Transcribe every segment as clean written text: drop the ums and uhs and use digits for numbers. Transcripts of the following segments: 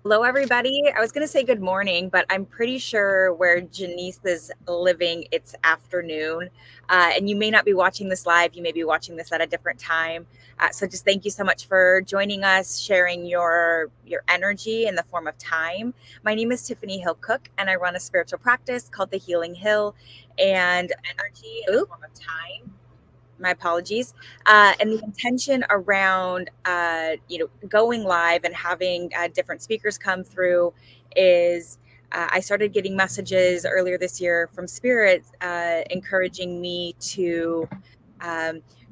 Hello, everybody. I was going to say good morning, but I'm pretty sure where Janise is living, it's afternoon. And you may not be watching this live. You may be watching this at a different time. So just thank you so much for joining us, sharing your energy in the form of time. My name is Tiffany Hill-Cook, and I run a spiritual practice called The Healing Hill. And energy in the form of time. My apologies. And the intention around, going live and having different speakers come through is I started getting messages earlier this year from Spirit encouraging me to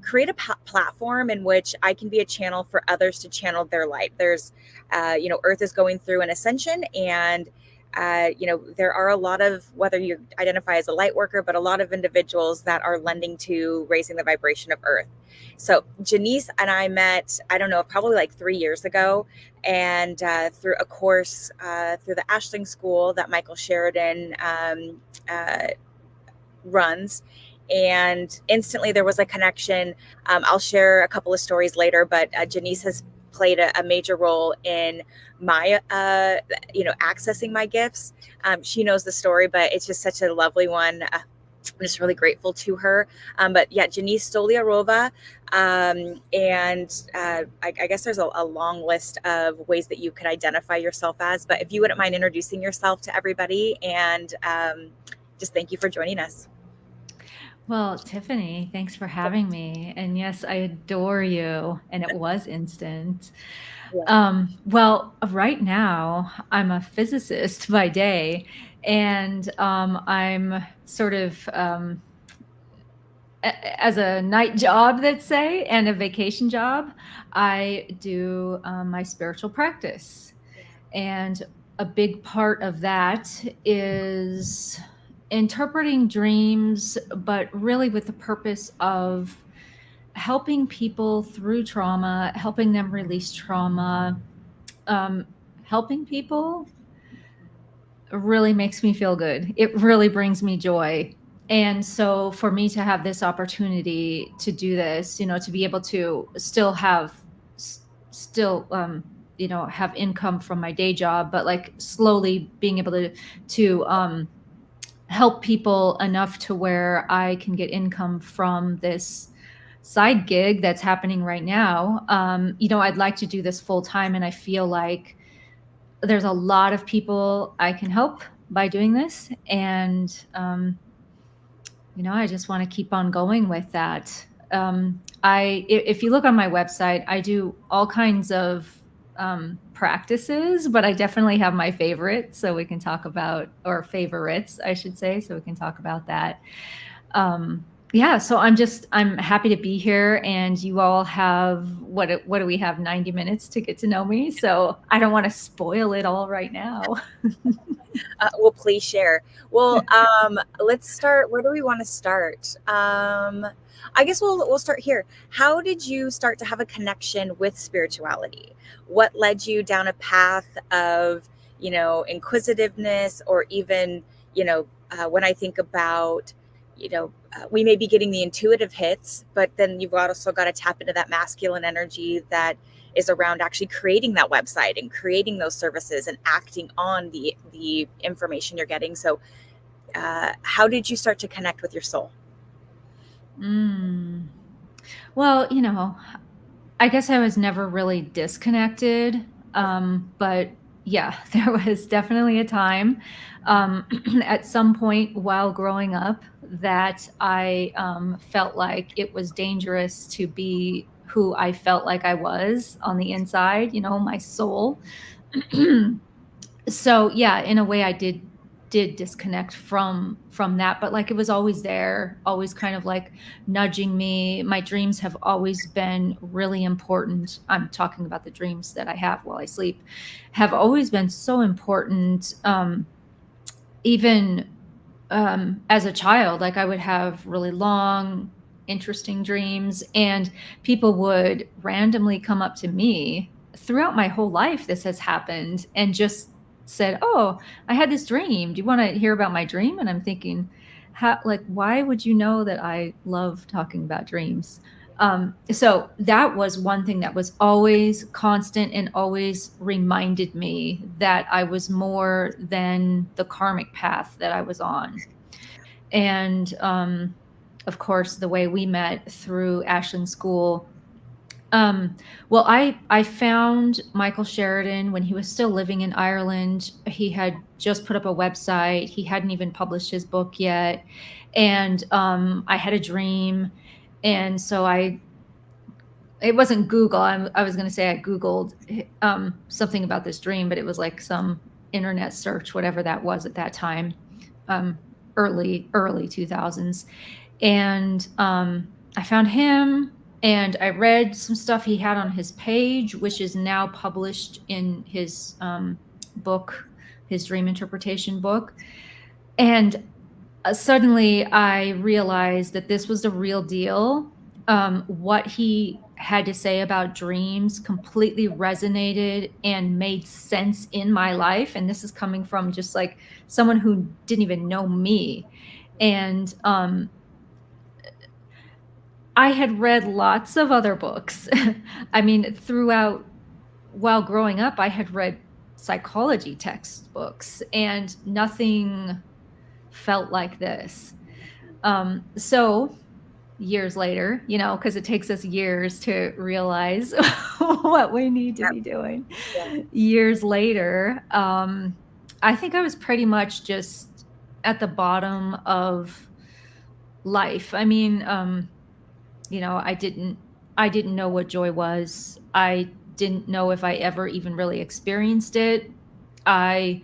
create a platform in which I can be a channel for others to channel their light. There's, Earth is going through an ascension, and there are a lot of, whether you identify as a light worker, but a lot of individuals that are lending to raising the vibration of Earth. So Janise and I met, I don't know, probably like 3 years ago, and through a course through the Ashling School that Michael Sheridan runs. And instantly there was a connection. I'll share a couple of stories later, but Janise has played a major role in my, accessing my gifts. She knows the story, but it's just such a lovely one. I'm just really grateful to her. But yeah, Janise Stoliarova. I guess there's a long list of ways that you could identify yourself as. But if you wouldn't mind introducing yourself to everybody, and just thank you for joining us. Well, Tiffany, thanks for having me. And yes, I adore you. And it was instant. Yeah. Well, right now, I'm a physicist by day, and I'm sort of as a night job, let's say, and a vacation job, I do my spiritual practice. And a big part of that is interpreting dreams, but really with the purpose of helping people through trauma, helping them release trauma, um, helping people really makes me feel good. It really brings me joy. And so for me to have this opportunity to do this, to be able to still have, still, have income from my day job, but like slowly being able to help people enough to where I can get income from this side gig that's happening right now. I'd like to do this full time, and I feel like there's a lot of people I can help by doing this. And, I just want to keep on going with that. If you look on my website, I do all kinds of practices, but I definitely have my favorite. So we can talk about, or favorites, I should say. So we can talk about that. Yeah, so I'm happy to be here, and you all have what do we have, 90 minutes to get to know me, so I don't want to spoil it all right now. Well, please share. Well, let's start. Where do we want to start? I guess we'll start here. How did you start to have a connection with spirituality? What led you down a path of, inquisitiveness, or even, when I think about, we may be getting the intuitive hits, but then you've also got to tap into that masculine energy that is around actually creating that website and creating those services and acting on the information you're getting. So how did you start to connect with your soul? Mm. Well, I guess I was never really disconnected, but yeah, there was definitely a time at some point while growing up that I felt like it was dangerous to be who I felt like I was on the inside, my soul. So yeah, in a way I did disconnect from that, but like it was always there, always kind of like nudging me. My dreams have always been really important. I'm talking about the dreams that I have while I sleep, have always been so important. Even as a child, like I would have really long, interesting dreams, and people would randomly come up to me throughout my whole life. This has happened, and just said, "Oh, I had this dream. Do you want to hear about my dream?" And I'm thinking, how, like, why would you know that I love talking about dreams? So that was one thing that was always constant and always reminded me that I was more than the karmic path that I was on. And of course, the way we met through Ashland School. Well, I found Michael Sheridan when he was still living in Ireland. He had just put up a website. He hadn't even published his book yet, and I had a dream, and so it wasn't Google. I was going to say I Googled something about this dream, but it was like some internet search, whatever that was at that time, um, early 2000s. And I found him, and I read some stuff he had on his page, which is now published in his book, his dream interpretation book. And suddenly I realized that this was the real deal. What he had to say about dreams completely resonated and made sense in my life. And this is coming from just like someone who didn't even know me. And I had read lots of other books. I mean, while growing up, I had read psychology textbooks, and nothing felt like this. So years later, because it takes us years to realize what we need to be doing. Years later, I think I was pretty much just at the bottom of life. I mean, I didn't know what joy was. I didn't know if I ever even really experienced it. I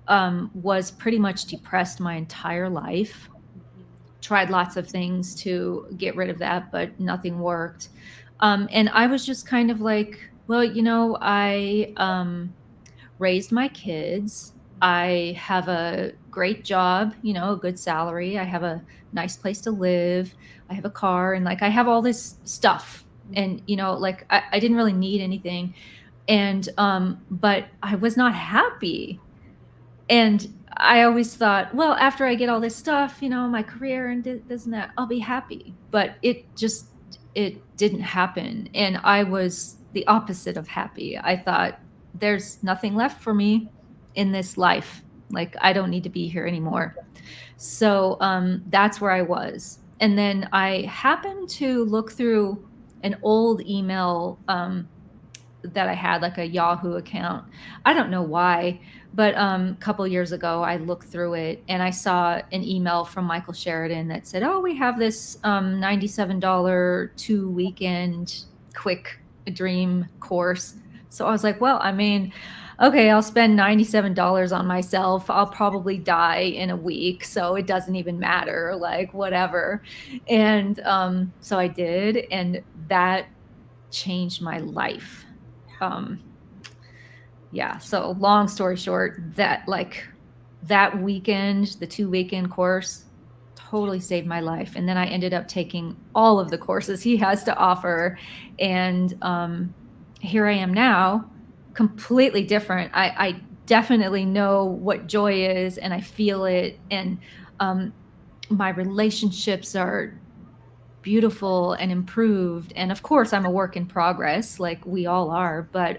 was pretty much depressed my entire life. Tried lots of things to get rid of that, but nothing worked. And I was just kind of like, well, I raised my kids. I have a great job, a good salary. I have a nice place to live. I have a car, and like I have all this stuff. And like I didn't really need anything. And but I was not happy. And I always thought, well, after I get all this stuff, my career and this and that, I'll be happy. But it didn't happen. And I was the opposite of happy. I thought, there's nothing left for me in this life. Like, I don't need to be here anymore. So that's where I was. And then I happened to look through an old email that I had, like a Yahoo account. I don't know why, but a couple years ago, I looked through it and I saw an email from Michael Sheridan that said, "Oh, we have this $97 2-weekend quick dream course." So I was like, well, I mean, okay, I'll spend $97 on myself. I'll probably die in a week, so it doesn't even matter, like whatever. And so I did, and that changed my life. Yeah, so long story short, that weekend, the 2-weekend course, totally saved my life. And then I ended up taking all of the courses he has to offer, and here I am now, completely different. I definitely know what joy is, and I feel it, and my relationships are beautiful and improved. And of course, I'm a work in progress, like we all are. But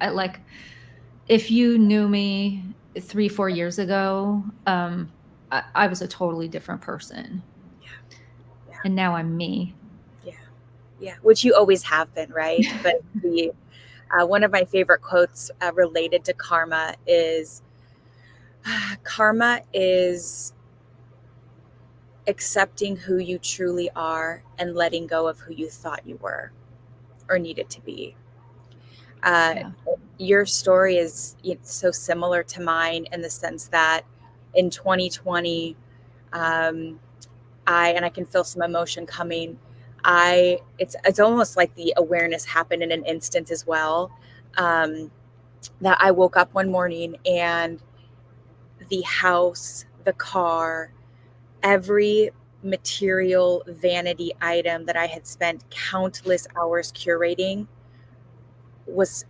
like, if you knew me 3-4 years ago, I was a totally different person. Yeah. And now I'm me. Yeah, which you always have been, right? But one of my favorite quotes related to karma is accepting who you truly are and letting go of who you thought you were or needed to be. Your story is so similar to mine in the sense that in 2020, and I can feel some emotion coming. It's almost like the awareness happened in an instant as well. That I woke up one morning and the house, the car, every material vanity item that I had spent countless hours curating was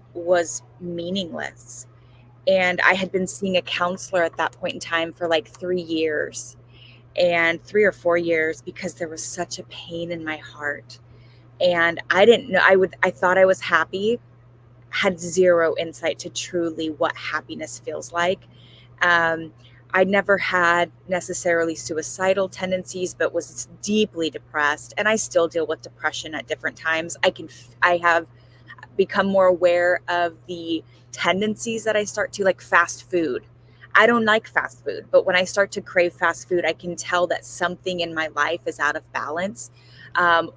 meaningless. And I had been seeing a counselor at that point in time for like 3 years. and 3 or 4 years, because there was such a pain in my heart. And I didn't know, I thought I was happy, had zero insight to truly what happiness feels like. Um, I never had necessarily suicidal tendencies, but was deeply depressed. And I still deal with depression at different times. I have become more aware of the tendencies that I start to, like fast food. I don't like fast food, but when I start to crave fast food, I can tell that something in my life is out of balance,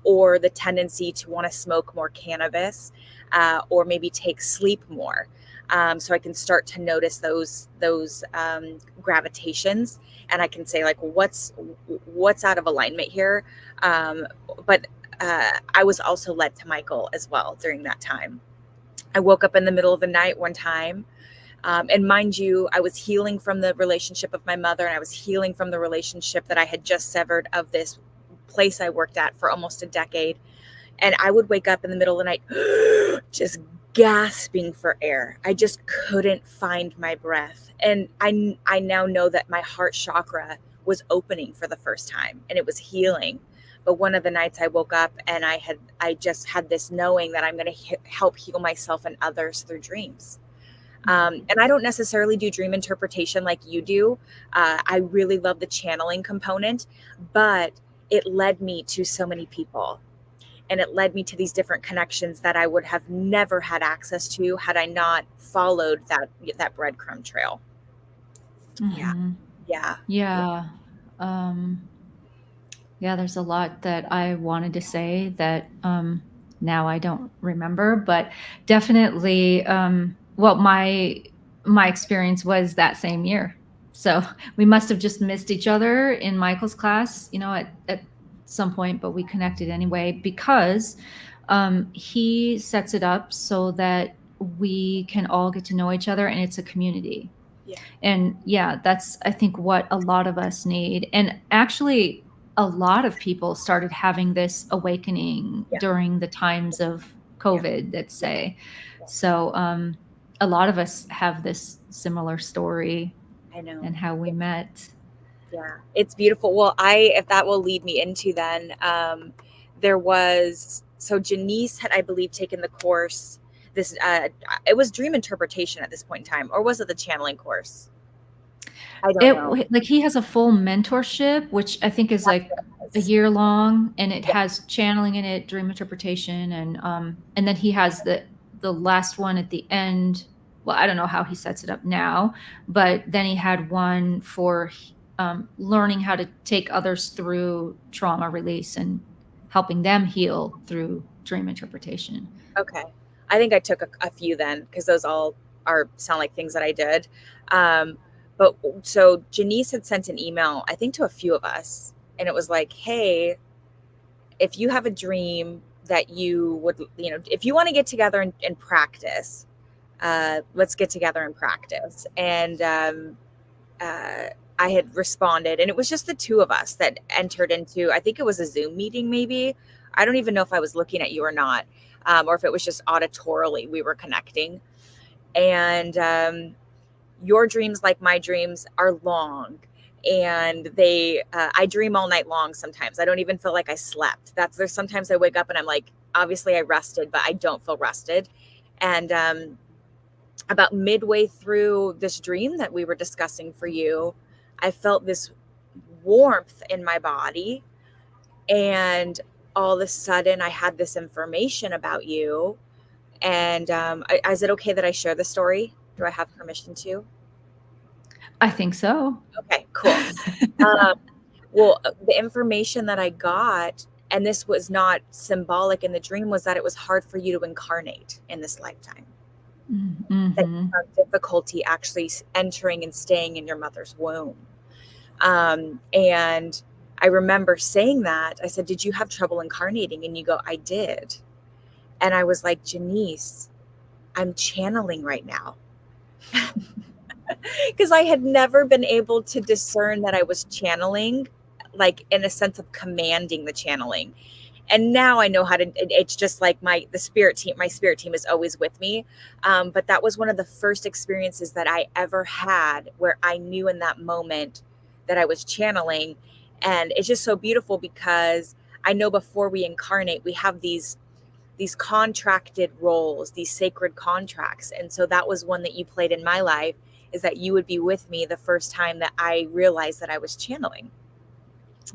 or the tendency to want to smoke more cannabis, or maybe take sleep more. So I can start to notice those gravitations, and I can say like, what's out of alignment here. But I was also led to Michael as well during that time. I woke up in the middle of the night one time. And mind you, I was healing from the relationship of my mother, and I was healing from the relationship that I had just severed of this place I worked at for almost a decade. And I would wake up in the middle of the night, just gasping for air. I just couldn't find my breath. And I now know that my heart chakra was opening for the first time, and it was healing. But one of the nights I woke up and I just had this knowing that I'm going to help heal myself and others through dreams. And I don't necessarily do dream interpretation like you do. I really love the channeling component, but it led me to so many people, and it led me to these different connections that I would have never had access to had I not followed that breadcrumb trail. Yeah. Mm-hmm. Yeah. Yeah. Yeah, there's a lot that I wanted to say that now I don't remember, but definitely, well, my experience was that same year. So we must have just missed each other in Michael's class, at some point, but we connected anyway because he sets it up so that we can all get to know each other, and it's a community. Yeah. And yeah, that's, I think, what a lot of us need. And actually, a lot of people started having this awakening Yeah. during the times of Yeah. COVID, let's Yeah. say. Yeah. So a lot of us have this similar story I know. and how we met. Yeah, it's beautiful. Well, if that will lead me into then, there was, so Janise had, I believe, taken the course. This, it was dream interpretation at this point in time, or was it the channeling course? I don't know. Like he has a full mentorship, which I think is That's like what it a was. year long, and it Yeah. has channeling in it, dream interpretation, and then he has the last one at the end. Well, I don't know how he sets it up now, but then he had one for learning how to take others through trauma release and helping them heal through dream interpretation. Okay. I think I took a few then, because those all sound like things that I did. Um, but so Janise had sent an email, I think, to a few of us, and it was like, hey, if you have a dream that you would, if you want to get together and practice, let's get together and practice. And I had responded, and it was just the two of us that entered into, I think it was a Zoom meeting, maybe. I don't even know if I was looking at you or not, or if it was just auditorily we were connecting. And your dreams, like my dreams, are long. And I dream all night long sometimes. I don't even feel like I slept. There's sometimes I wake up and I'm like, obviously I rested, but I don't feel rested. And about midway through this dream that we were discussing for you, I felt this warmth in my body. And all of a sudden, I had this information about you. And is it okay that I share the story? Do I have permission to? I think so. Okay, cool. Well, the information that I got, and this was not symbolic in the dream, was that it was hard for you to incarnate in this lifetime. That you Mm-hmm. found difficulty actually entering and staying in your mother's womb. And I remember saying that. I said, did you have trouble incarnating? And you go, I did. And I was like, Janise, I'm channeling right now. Because I had never been able to discern that I was channeling, like in a sense of commanding the channeling. And now I know how to, it's just like my spirit team is always with me. But that was one of the first experiences that I ever had where I knew in that moment that I was channeling. And it's just so beautiful because I know before we incarnate, we have these contracted roles, these sacred contracts. And so that was one that you played in my life, is that you would be with me the first time that I realized that I was channeling.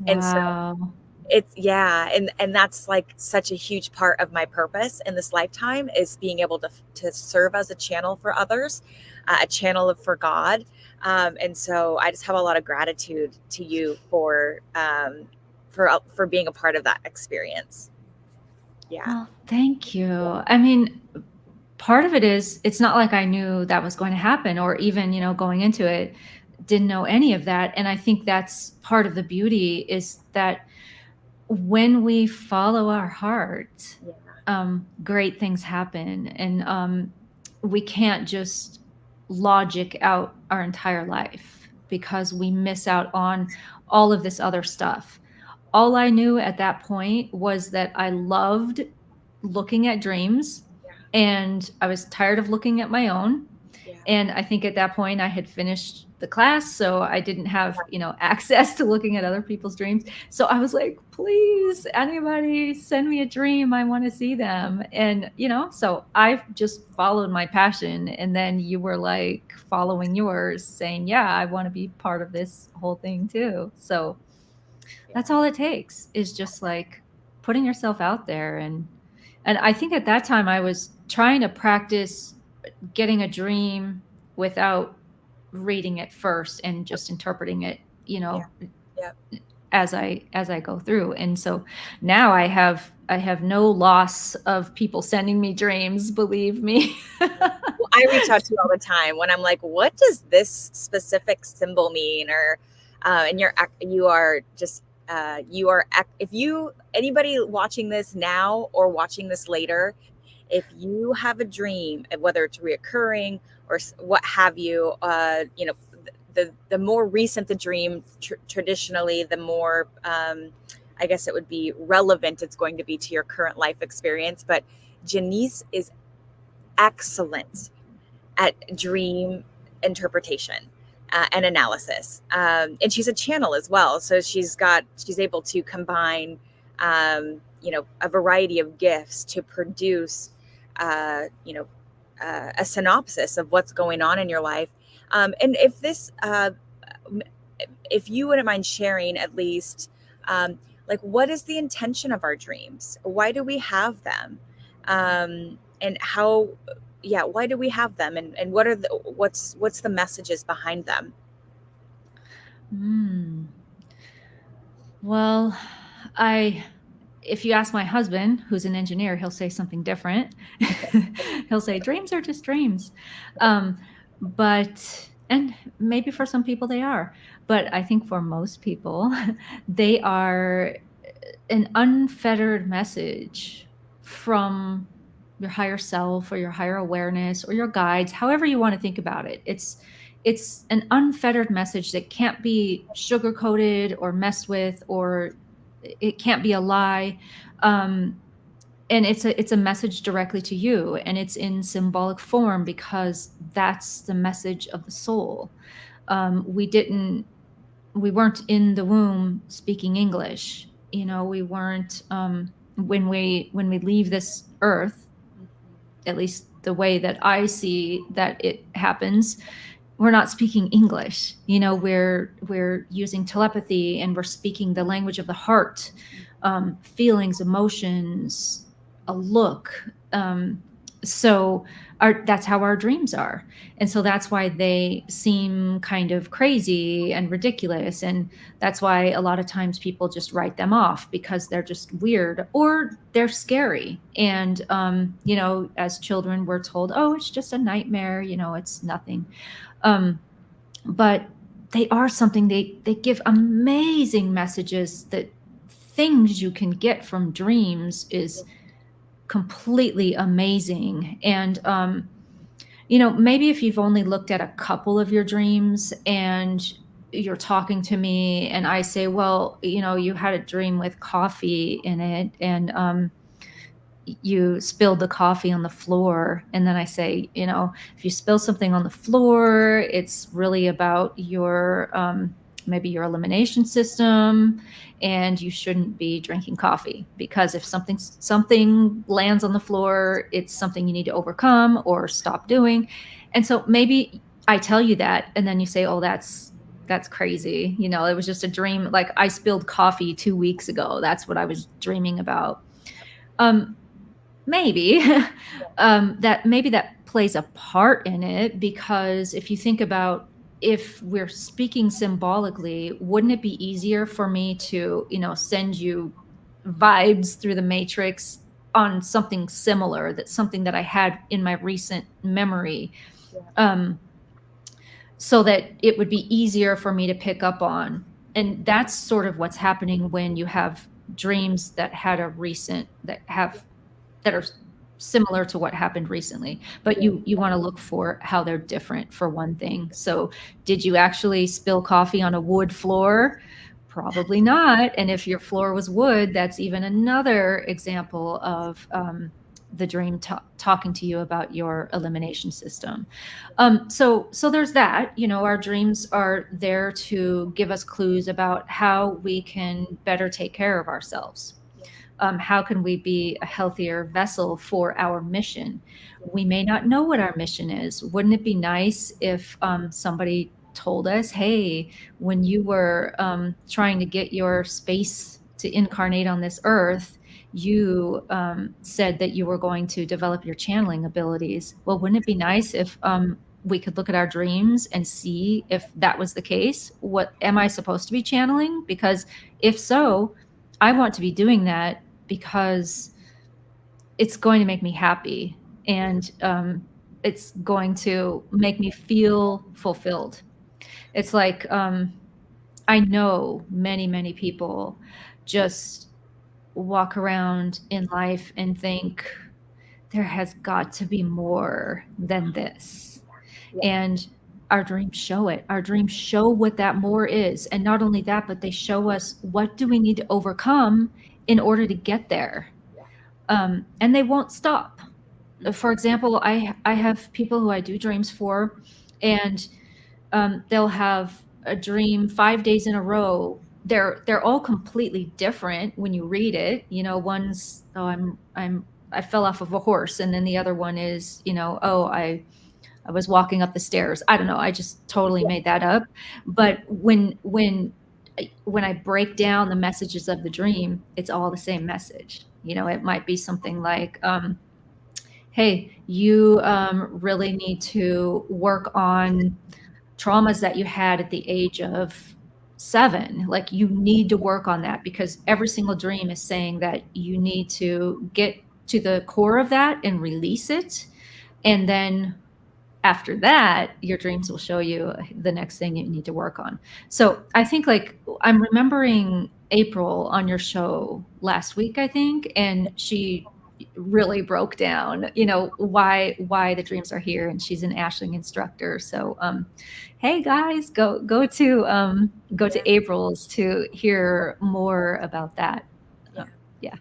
And so Wow. it's, yeah, and that's like such a huge part of my purpose in this lifetime, is being able to serve as a channel for others, a channel for God. And so I just have a lot of gratitude to you for being a part of that experience. Yeah. Well, thank you. I mean, part of it is it's not like I knew that was going to happen, or even, going into it, didn't know any of that. And I think that's part of the beauty, is that when we follow our heart, Yeah. great things happen. And we can't just logic out our entire life, because we miss out on all of this other stuff. All I knew at that point was that I loved looking at dreams, Yeah. and I was tired of looking at my own. Yeah. And I think at that point I had finished the class, so I didn't have, access to looking at other people's dreams. So I was like, please, anybody send me a dream. I want to see them. And, so I just followed my passion. And then you were like following yours, saying, yeah, I want to be part of this whole thing too. So that's all it takes, is just like putting yourself out there. And I think at that time I was trying to practice getting a dream without reading it first, and just interpreting it, Yeah. Yeah. as I go through. And so now I have no loss of people sending me dreams, believe me. Well, I reach out to you all the time when I'm like, what does this specific symbol mean? Or, and you are just, if you, anybody watching this now or watching this later, if you have a dream, whether it's reoccurring or what have you, the more recent the dream, traditionally, the more, I guess it would be relevant it's going to be to your current life experience. But Janise is excellent at dream interpretation and analysis, and she's a channel as well. So she's able to combine, a variety of gifts to produce, a synopsis of what's going on in your life. And if you wouldn't mind sharing at least, like, what is the intention of our dreams? Why do we have them? And how, yeah, why do we have them? And what's the messages behind them? Well, if you ask my husband, who's an engineer, he'll say something different. He'll say dreams are just dreams. And maybe for some people they are, but I think for most people, they are an unfettered message from your higher self, or your higher awareness, or your guides, however you want to think about it. It's an unfettered message that can't be sugar coated or messed with, or it can't be a lie. And it's a message directly to you, and it's in symbolic form, because that's the message of the soul. We weren't in the womb speaking English. We weren't, when we leave this earth, at least the way that I see that it happens, we're not speaking English. We're using telepathy, and we're speaking the language of the heart, feelings, emotions, a look. So that's how our dreams are. And so that's why they seem kind of crazy and ridiculous. And that's why a lot of times people just write them off, because they're just weird, or they're scary. And, as children, we're told, oh, it's just a nightmare, it's nothing. But they are something. They give amazing messages. That things you can get from dreams is completely amazing. And maybe if you've only looked at a couple of your dreams, and you're talking to me, and I say, well, you had a dream with coffee in it, and you spilled the coffee on the floor. And then I say, if you spill something on the floor, it's really about your maybe your elimination system, and you shouldn't be drinking coffee, because if something lands on the floor, it's something you need to overcome or stop doing. And so maybe I tell you that, and then you say, oh, that's crazy. You know, it was just a dream. Like, I spilled coffee 2 weeks ago. That's what I was dreaming about. Maybe that plays a part in it, because if you think about, if we're speaking symbolically, wouldn't it be easier for me to, send you vibes through the matrix on something similar, that's something that I had in my recent memory, so that it would be easier for me to pick up on. And that's sort of what's happening when you have dreams that are similar to what happened recently, but you want to look for how they're different, for one thing. So did you actually spill coffee on a wood floor? Probably not. And if your floor was wood, that's even another example of the dream talking to you about your elimination system. So there's that. Our dreams are there to give us clues about how we can better take care of ourselves. How can we be a healthier vessel for our mission? We may not know what our mission is. Wouldn't it be nice if somebody told us, hey, when you were trying to get your space to incarnate on this earth, you said that you were going to develop your channeling abilities. Well, wouldn't it be nice if we could look at our dreams and see if that was the case? What am I supposed to be channeling? Because if so, I want to be doing that, because it's going to make me happy, and it's going to make me feel fulfilled. It's like, I know many, many people just walk around in life and think there has got to be more than this. And our dreams show it. Our dreams show what that more is. And not only that, but they show us, what do we need to overcome in order to get there? And they won't stop. For example, I have people who I do dreams for, and they'll have a dream 5 days in a row. They're all completely different when you read it. One's, oh, I fell off of a horse, and then the other one is, oh, I was walking up the stairs. I don't know. I just totally made that up. But when I break down the messages of the dream, it's all the same message. It might be something like, hey, you really need to work on traumas that you had at the age of 7. Like, you need to work on that, because every single dream is saying that you need to get to the core of that and release it. And then after that, your dreams will show you the next thing you need to work on. So I think, like, I'm remembering April on your show last week, I think, and she really broke down, why the dreams are here, and she's an Ashling instructor. So hey guys, go to April's to hear more about that. Yeah.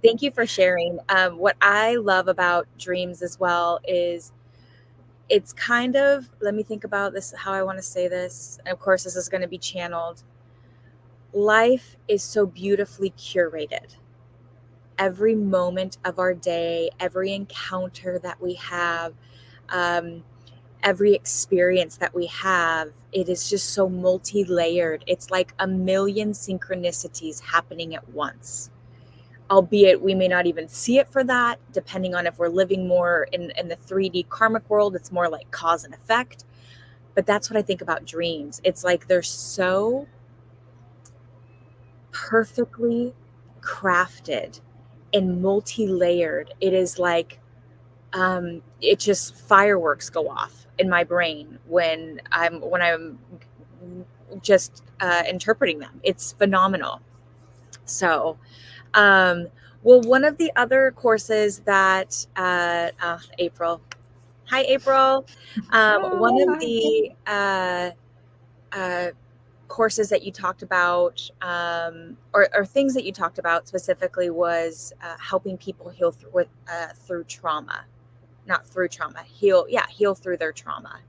Thank you for sharing. What I love about dreams as well is, it's kind of, let me think about this, how I want to say this. And of course, this is going to be channeled. Life is so beautifully curated. Every moment of our day, every encounter that we have, every experience that we have, it is just so multi-layered. It's like a million synchronicities happening at once. Albeit we may not even see it for that, depending on if we're living more in the 3D karmic world. It's more like cause and effect. But that's what I think about dreams. It's like they're so perfectly crafted and multi-layered. It is like, it just, fireworks go off in my brain when I'm just interpreting them. It's phenomenal. So well, one of the other courses that April, hi April, one of the courses that you talked about, or things that you talked about specifically, was helping people heal through trauma, not through trauma, heal through their trauma.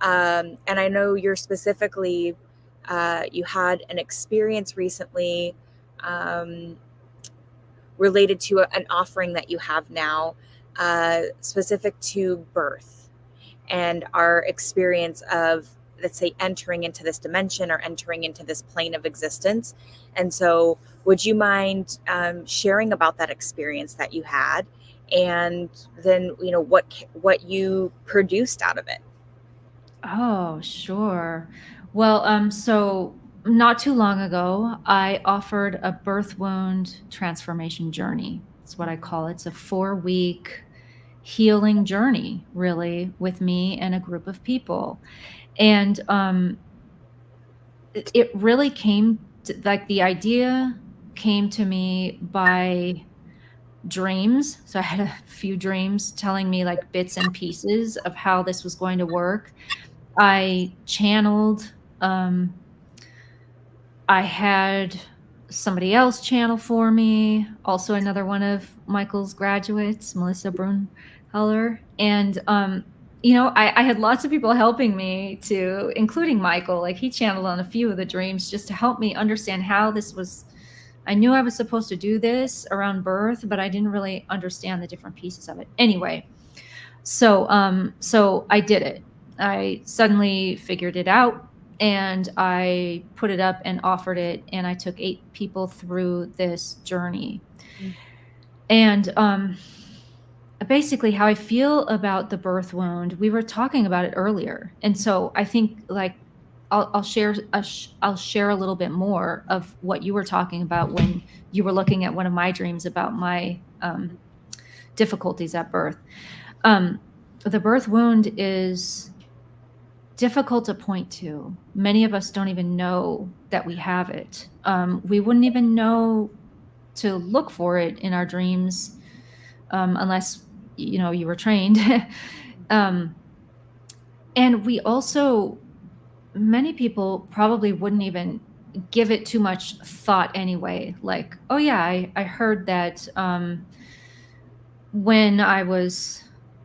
And I know you're specifically you had an experience recently um, related to an offering that you have now, specific to birth and our experience of, let's say, entering into this dimension or entering into this plane of existence. And so would you mind sharing about that experience that you had, and then what you produced out of it? Oh, sure. Well, so not too long ago, I offered a birth wound transformation journey. That's what I call it. It's a 4-week healing journey, really, with me and a group of people. And it really came to, like, the idea came to me by dreams. So I had a few dreams telling me like bits and pieces of how this was going to work. I channeled, um, I had somebody else channel for me, also another one of Michael's graduates, Melissa Brunheller. And, I had lots of people helping me to, including Michael, like he channeled on a few of the dreams just to help me understand how this was. I knew I was supposed to do this around birth, but I didn't really understand the different pieces of it. Anyway, so I did it. I suddenly figured it out and I put it up and offered it, and I took 8 people through this journey. And basically how I feel about the birth wound, we were talking about it earlier. And so I think like I'll share I'll share a little bit more of what you were talking about when you were looking at one of my dreams about my difficulties at birth. The birth wound is difficult to point to. Many of us don't even know that we have it. We wouldn't even know to look for it in our dreams unless you were trained. And we also, many people probably wouldn't even give it too much thought anyway. Like, oh yeah, I heard that when I was,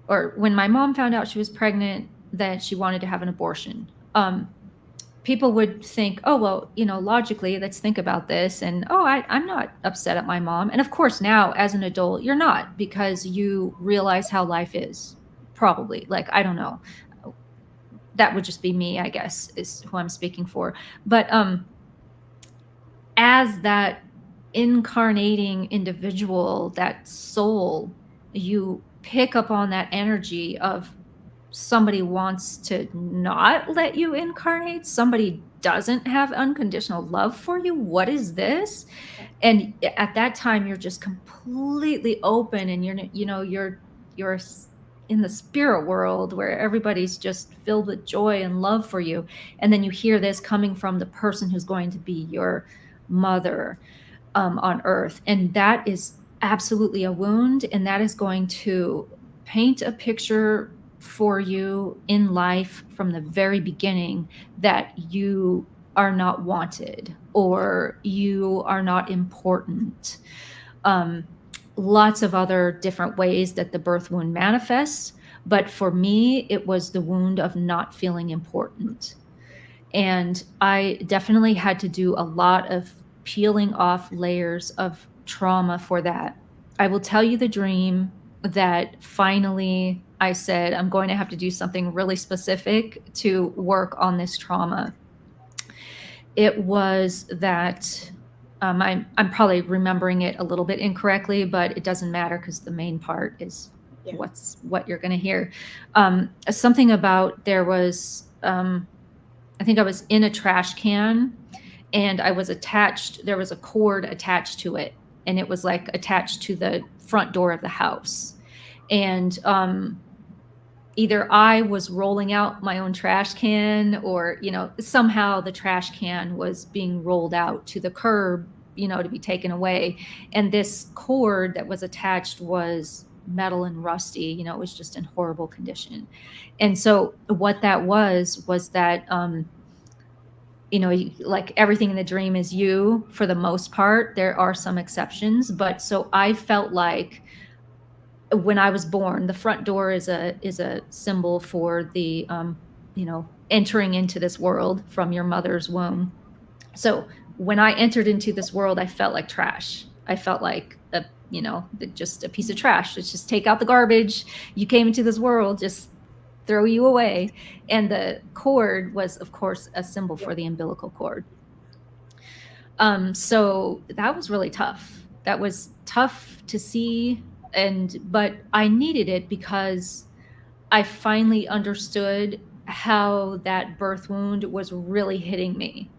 or when my mom found out she was pregnant, that she wanted to have an abortion. People would think, oh, well, logically, let's think about this. And, oh, I'm not upset at my mom. And of course, now as an adult, you're not, because you realize how life is, probably. Like, I don't know. That would just be me, I guess, is who I'm speaking for. But as that incarnating individual, that soul, you pick up on that energy of somebody wants to not let you incarnate, somebody doesn't have unconditional love for you. What is this? And at that time you're just completely open, and you're in the spirit world where everybody's just filled with joy and love for you. And then you hear this coming from the person who's going to be your mother on earth, and that is absolutely a wound, and that is going to paint a picture for you in life from the very beginning that you are not wanted or you are not important. Lots of other different ways that the birth wound manifests, but for me it was the wound of not feeling important. And I definitely had to do a lot of peeling off layers of trauma for that. I will tell you the dream that finally I said, I'm going to have to do something really specific to work on this trauma. It was that I'm probably remembering it a little bit incorrectly, but it doesn't matter because the main part is Yeah. what you're going to hear. Something about there was I think I was in a trash can, and I was attached, there was a cord attached to it, and it was like attached to the front door of the house. And either I was rolling out my own trash can, or somehow the trash can was being rolled out to the curb, to be taken away. And this cord that was attached was metal and rusty. It was just in horrible condition. And so what that was that like everything in the dream is you for the most part. There are some exceptions, but so I felt like when I was born, the front door is a symbol for the entering into this world from your mother's womb. So when I entered into this world, I felt like trash. I felt like just a piece of trash. Let's just take out the garbage. You came into this world, just throw you away. And the cord was, of course, a symbol for the umbilical cord. So that was really tough. That was tough to see, but I needed it because I finally understood how that birth wound was really hitting me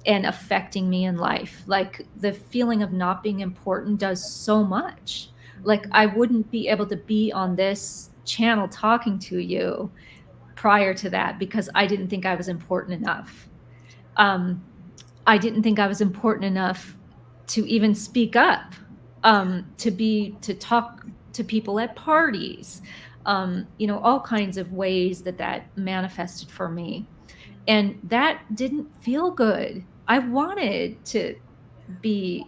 and affecting me in life. Like the feeling of not being important does so much. Like I wouldn't be able to be on this channel talking to you prior to that because I didn't think I was important enough. I didn't think I was important enough to even speak up, to talk to people at parties, all kinds of ways that manifested for me. And that didn't feel good. Be,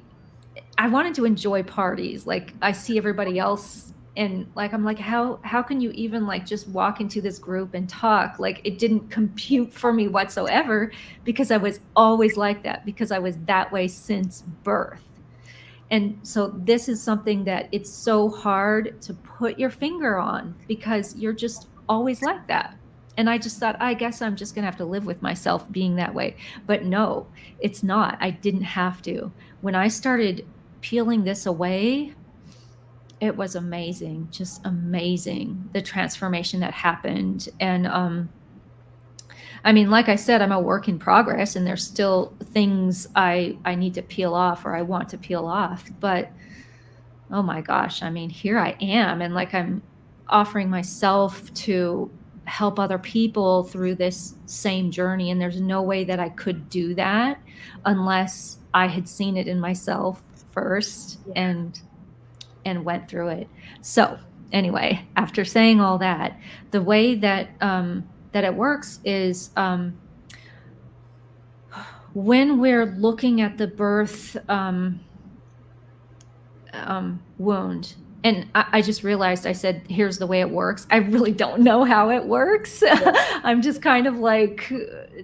I wanted to enjoy parties. Like I see everybody else and like, I'm like, how can you even like just walk into this group and talk? Like it didn't compute for me whatsoever because I was always like that, because I was that way since birth. And so this is something that it's so hard to put your finger on because you're just always like that. And I just thought, I guess I'm just going to have to live with myself being that way. But no, it's not. I didn't have to. When I started peeling this away, it was amazing, just amazing, the transformation that happened. And I mean, like I said, I'm a work in progress and there's still things I need to peel off or I want to peel off. But oh my gosh, I mean, here I am. And like I'm offering myself to help other people through this same journey. And there's no way that I could do that unless I had seen it in myself first and went through it. So anyway, after saying all that, the way that that it works is when we're looking at the birth wound. And I just realized I said, here's the way it works. I really don't know how it works. I'm just kind of like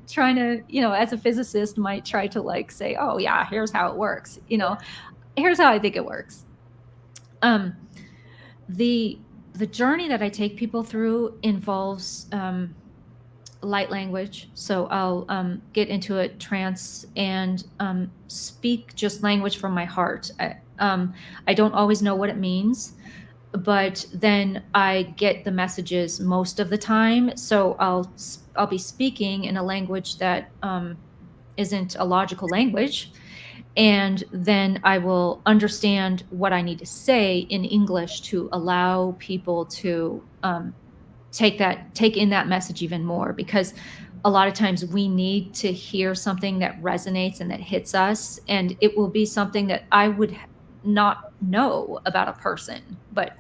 trying to, as a physicist might try to like say, oh yeah, here's how it works. Here's how I think it works. The journey that I take people through involves light language. So I'll get into a trance and speak just language from my heart. I don't always know what it means, but then I get the messages most of the time. So I'll be speaking in a language that isn't a logical language, and then I will understand what I need to say in English to allow people to take in that message even more, because a lot of times we need to hear something that resonates and that hits us, and it will be something that I would not know about a person, but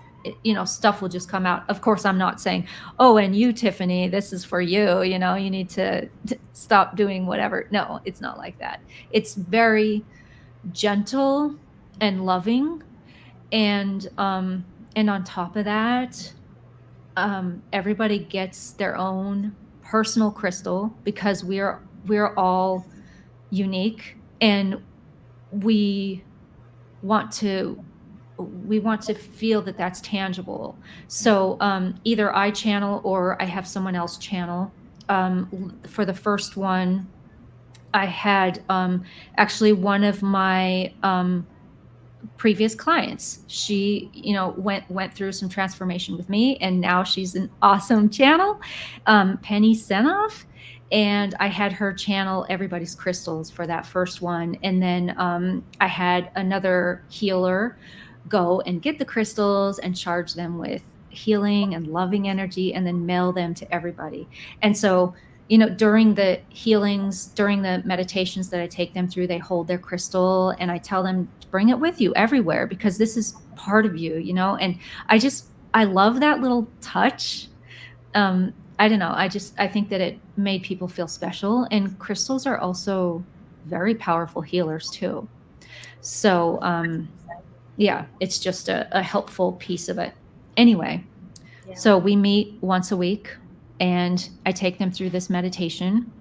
stuff will just come out. Of course, I'm not saying, oh, and you, Tiffany, this is for you, you need to stop doing whatever. No, it's not like that. It's very gentle and loving, and on top of that, everybody gets their own personal crystal, because we're all unique, and we want to feel that that's tangible. So either I channel or I have someone else channel. For the first one, I had actually one of my previous clients. She, went through some transformation with me, and now she's an awesome channel, Penny Senoff. And I had her channel everybody's crystals for that first one. And then I had another healer go and get the crystals and charge them with healing and loving energy, and then mail them to everybody. And so, during the healings, during the meditations that I take them through, they hold their crystal, and I tell them to bring it with you everywhere, because this is part of you, and I love that little touch. I don't know. I think that it made people feel special, and crystals are also very powerful healers too. So, yeah, it's just a helpful piece of it. Anyway, so we meet once a week. and I take them through this meditation.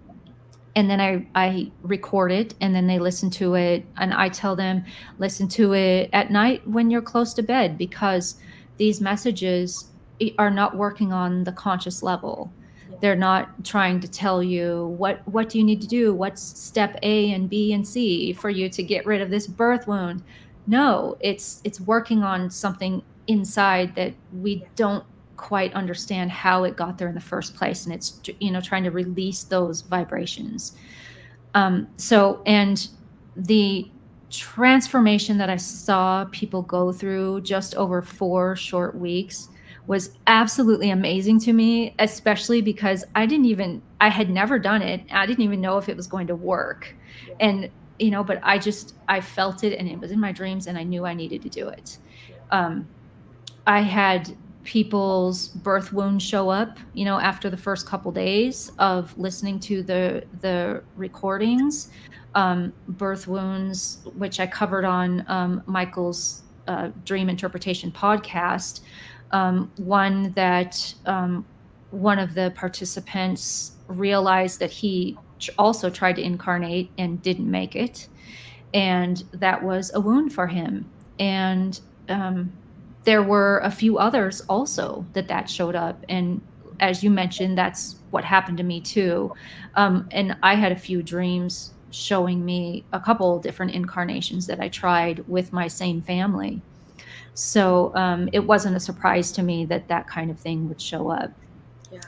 And then I record it, and then they listen to it. And I tell them, listen to it at night when you're close to bed, because these messages are not working on the conscious level. Yeah. They're not trying to tell you what do you need to do, what's step A and B and C for you to get rid of this birth wound. No, it's working on something inside that we don't quite understand how it got there in the first place, and it's trying to release those vibrations. And the transformation that I saw people go through just over 4 short weeks was absolutely amazing to me, especially because I had never done it. I didn't even know if it was going to work. Yeah. And, but I felt it, and it was in my dreams, and I knew I needed to do it. I had people's birth wounds show up, after the first couple days of listening to the recordings. Birth wounds, which I covered on Michael's Dream Interpretation podcast. One that one of the participants realized that he also tried to incarnate and didn't make it, and that was a wound for him. And there were a few others also that showed up. And as you mentioned, that's what happened to me too. And I had a few dreams showing me a couple different incarnations that I tried with my same family. So it wasn't a surprise to me that kind of thing would show up. Yeah.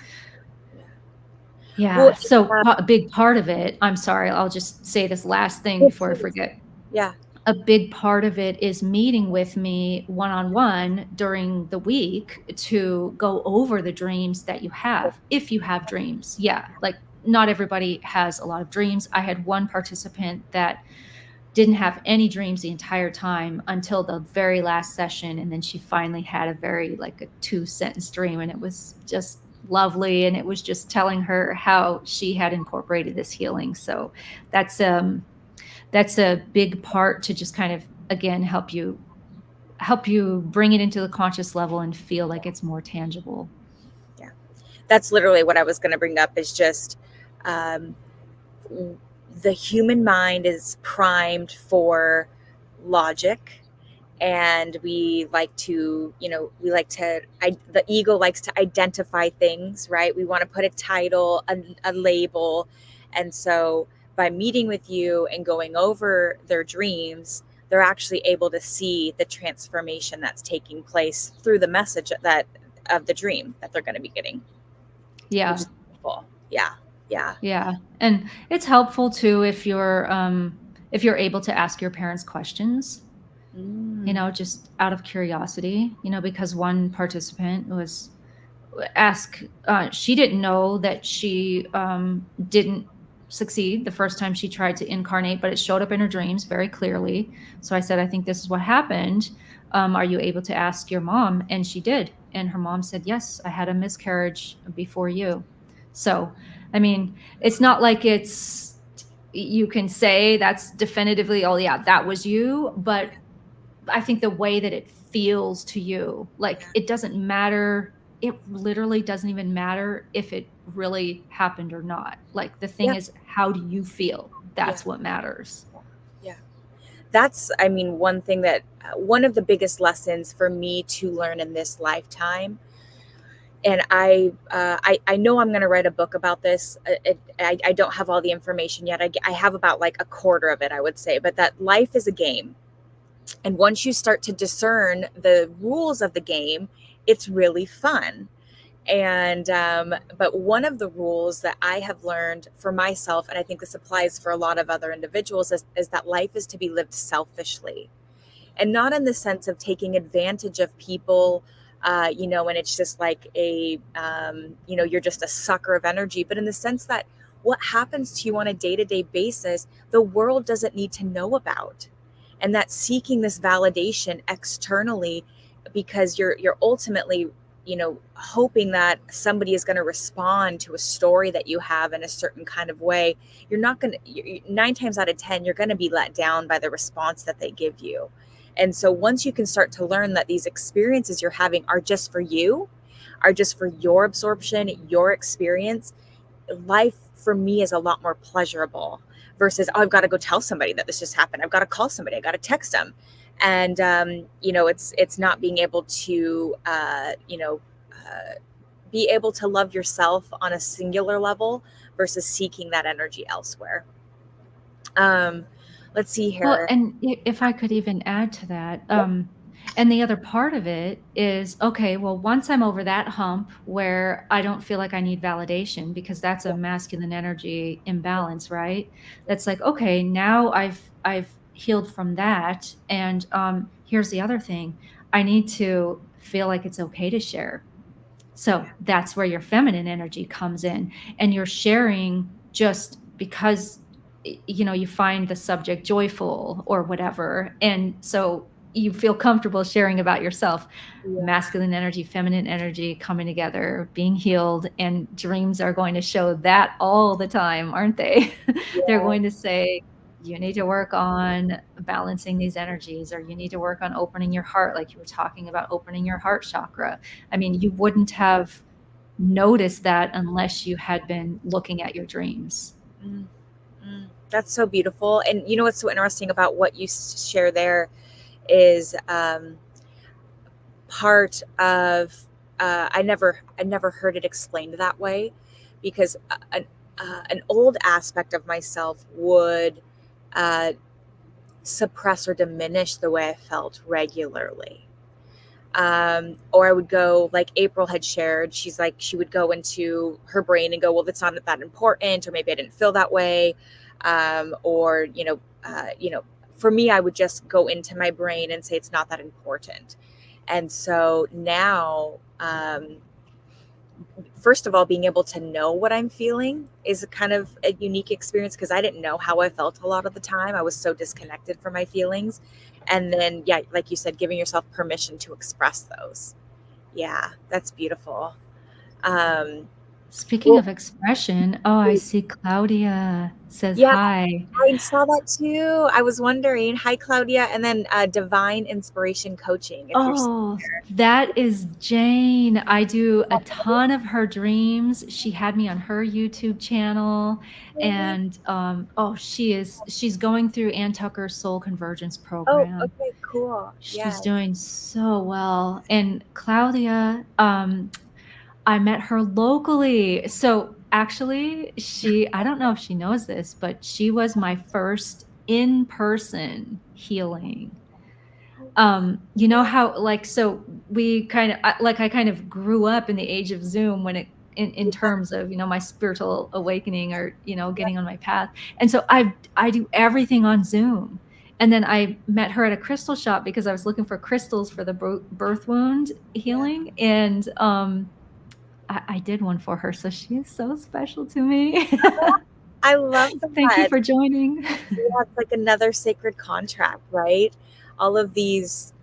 Yeah. Well, So a big part of it, I'm sorry, I'll just say this last thing before I forget. Yeah. A big part of it is meeting with me one-on-one during the week to go over the dreams that you have, if you have dreams. Yeah. Like, not everybody has a lot of dreams. I had one participant that didn't have any dreams the entire time until the very last session. And then she finally had a very, like, a 2-sentence dream, and it was just lovely. And it was just telling her how she had incorporated this healing. So that's a big part to just kind of, again, help you bring it into the conscious level and feel like it's more tangible. Yeah. That's literally what I was going to bring up, is just the human mind is primed for logic, and we like to, the ego likes to identify things, right? We want to put a title, a label. And so by meeting with you and going over their dreams, they're actually able to see the transformation that's taking place through the message of the dream that they're going to be getting. Yeah. Which is cool. Yeah. Yeah. Yeah. And it's helpful too if you're able to ask your parents questions, just out of curiosity, because one participant was she didn't know that she didn't succeed the first time she tried to incarnate, but it showed up in her dreams very clearly. So I said, I think this is what happened. Are you able to ask your mom? And she did. And her mom said, yes, I had a miscarriage before you. So, I mean, it's not like you can say that's definitively, oh yeah, that was you. But I think the way that it feels to you, like, it doesn't matter. It literally doesn't even matter if it really happened or not. Like, the thing is, how do you feel? That's what matters. Yeah. That's, one thing that, one of the biggest lessons for me to learn in this lifetime. And I know I'm going to write a book about this. I don't have all the information yet. I have about like a quarter of it, I would say, but that life is a game. And once you start to discern the rules of the game, it's really fun. And, but one of the rules that I have learned for myself, and I think this applies for a lot of other individuals, is that life is to be lived selfishly, and not in the sense of taking advantage of people, and it's just like you're just a sucker of energy, but in the sense that what happens to you on a day-to-day basis, the world doesn't need to know about. And that seeking this validation externally, because you're ultimately, hoping that somebody is going to respond to a story that you have in a certain kind of way, you're not going to, 9 times out of 10, you're going to be let down by the response that they give you. And so once you can start to learn that these experiences you're having are just for you, are just for your absorption, your experience, life for me is a lot more pleasurable versus, oh, I've got to go tell somebody that this just happened. I've got to call somebody. I got to text them. And, it's not being able to, be able to love yourself on a singular level versus seeking that energy elsewhere. Let's see Well, here. and if I could even add to that, and the other part of it is, okay, well, once I'm over that hump where I don't feel like I need validation because that's a masculine energy imbalance, right? That's like, okay, now I've healed from that, and here's the other thing: I need to feel like it's okay to share. So that's where your feminine energy comes in, and you're sharing just because you find the subject joyful or whatever, and so you feel comfortable sharing about yourself. Yeah. Masculine energy, feminine energy coming together, being healed, and dreams are going to show that all the time, aren't they? They're Yeah. going to say, you need to work on balancing these energies, or you need to work on opening your heart, like you were talking about opening your heart chakra. I mean, you wouldn't have noticed that unless you had been looking at your dreams. Mm, that's so beautiful. And you know what's so interesting about what you share there is part of I never heard it explained that way, because an old aspect of myself would uh, suppress or diminish the way I felt regularly. Or I would go, like April had shared, she's like, she would go into her brain and go, well, that's not that important, or maybe I didn't feel that way. Or, for me, I would just go into my brain and say, it's not that important. And so now, first of all, being able to know what I'm feeling is a kind of a unique experience, because I didn't know how I felt a lot of the time. I was so disconnected from my feelings. And then, yeah, like you said, giving yourself permission to express those. Yeah, that's beautiful. Um, Speaking well, of expression, oh, I see Claudia says yeah, hi. I saw that too. I was wondering. Hi, Claudia. And then Divine Inspiration Coaching, if you're still Oh, there. that is Jane. I do a ton of her dreams. She had me on her YouTube channel, Really? and oh, she's going through Ann Tucker's Soul Convergence Oh, program. okay, cool. She's Yeah. doing so well. And Claudia, I met her locally. So actually, I don't know if she knows this, but she was my first in-person healing. You know how, like, so we kind of, like, I kind of grew up in the age of Zoom when in Yeah. terms of, my spiritual awakening, or, getting on my path. And so I do everything on Zoom. And then I met her at a crystal shop because I was looking for crystals for the birth wound Yeah. healing. And I did one for her. So she is so special to me. I love Thank you that. for joining. Yeah, it's like another sacred contract, right? All of these.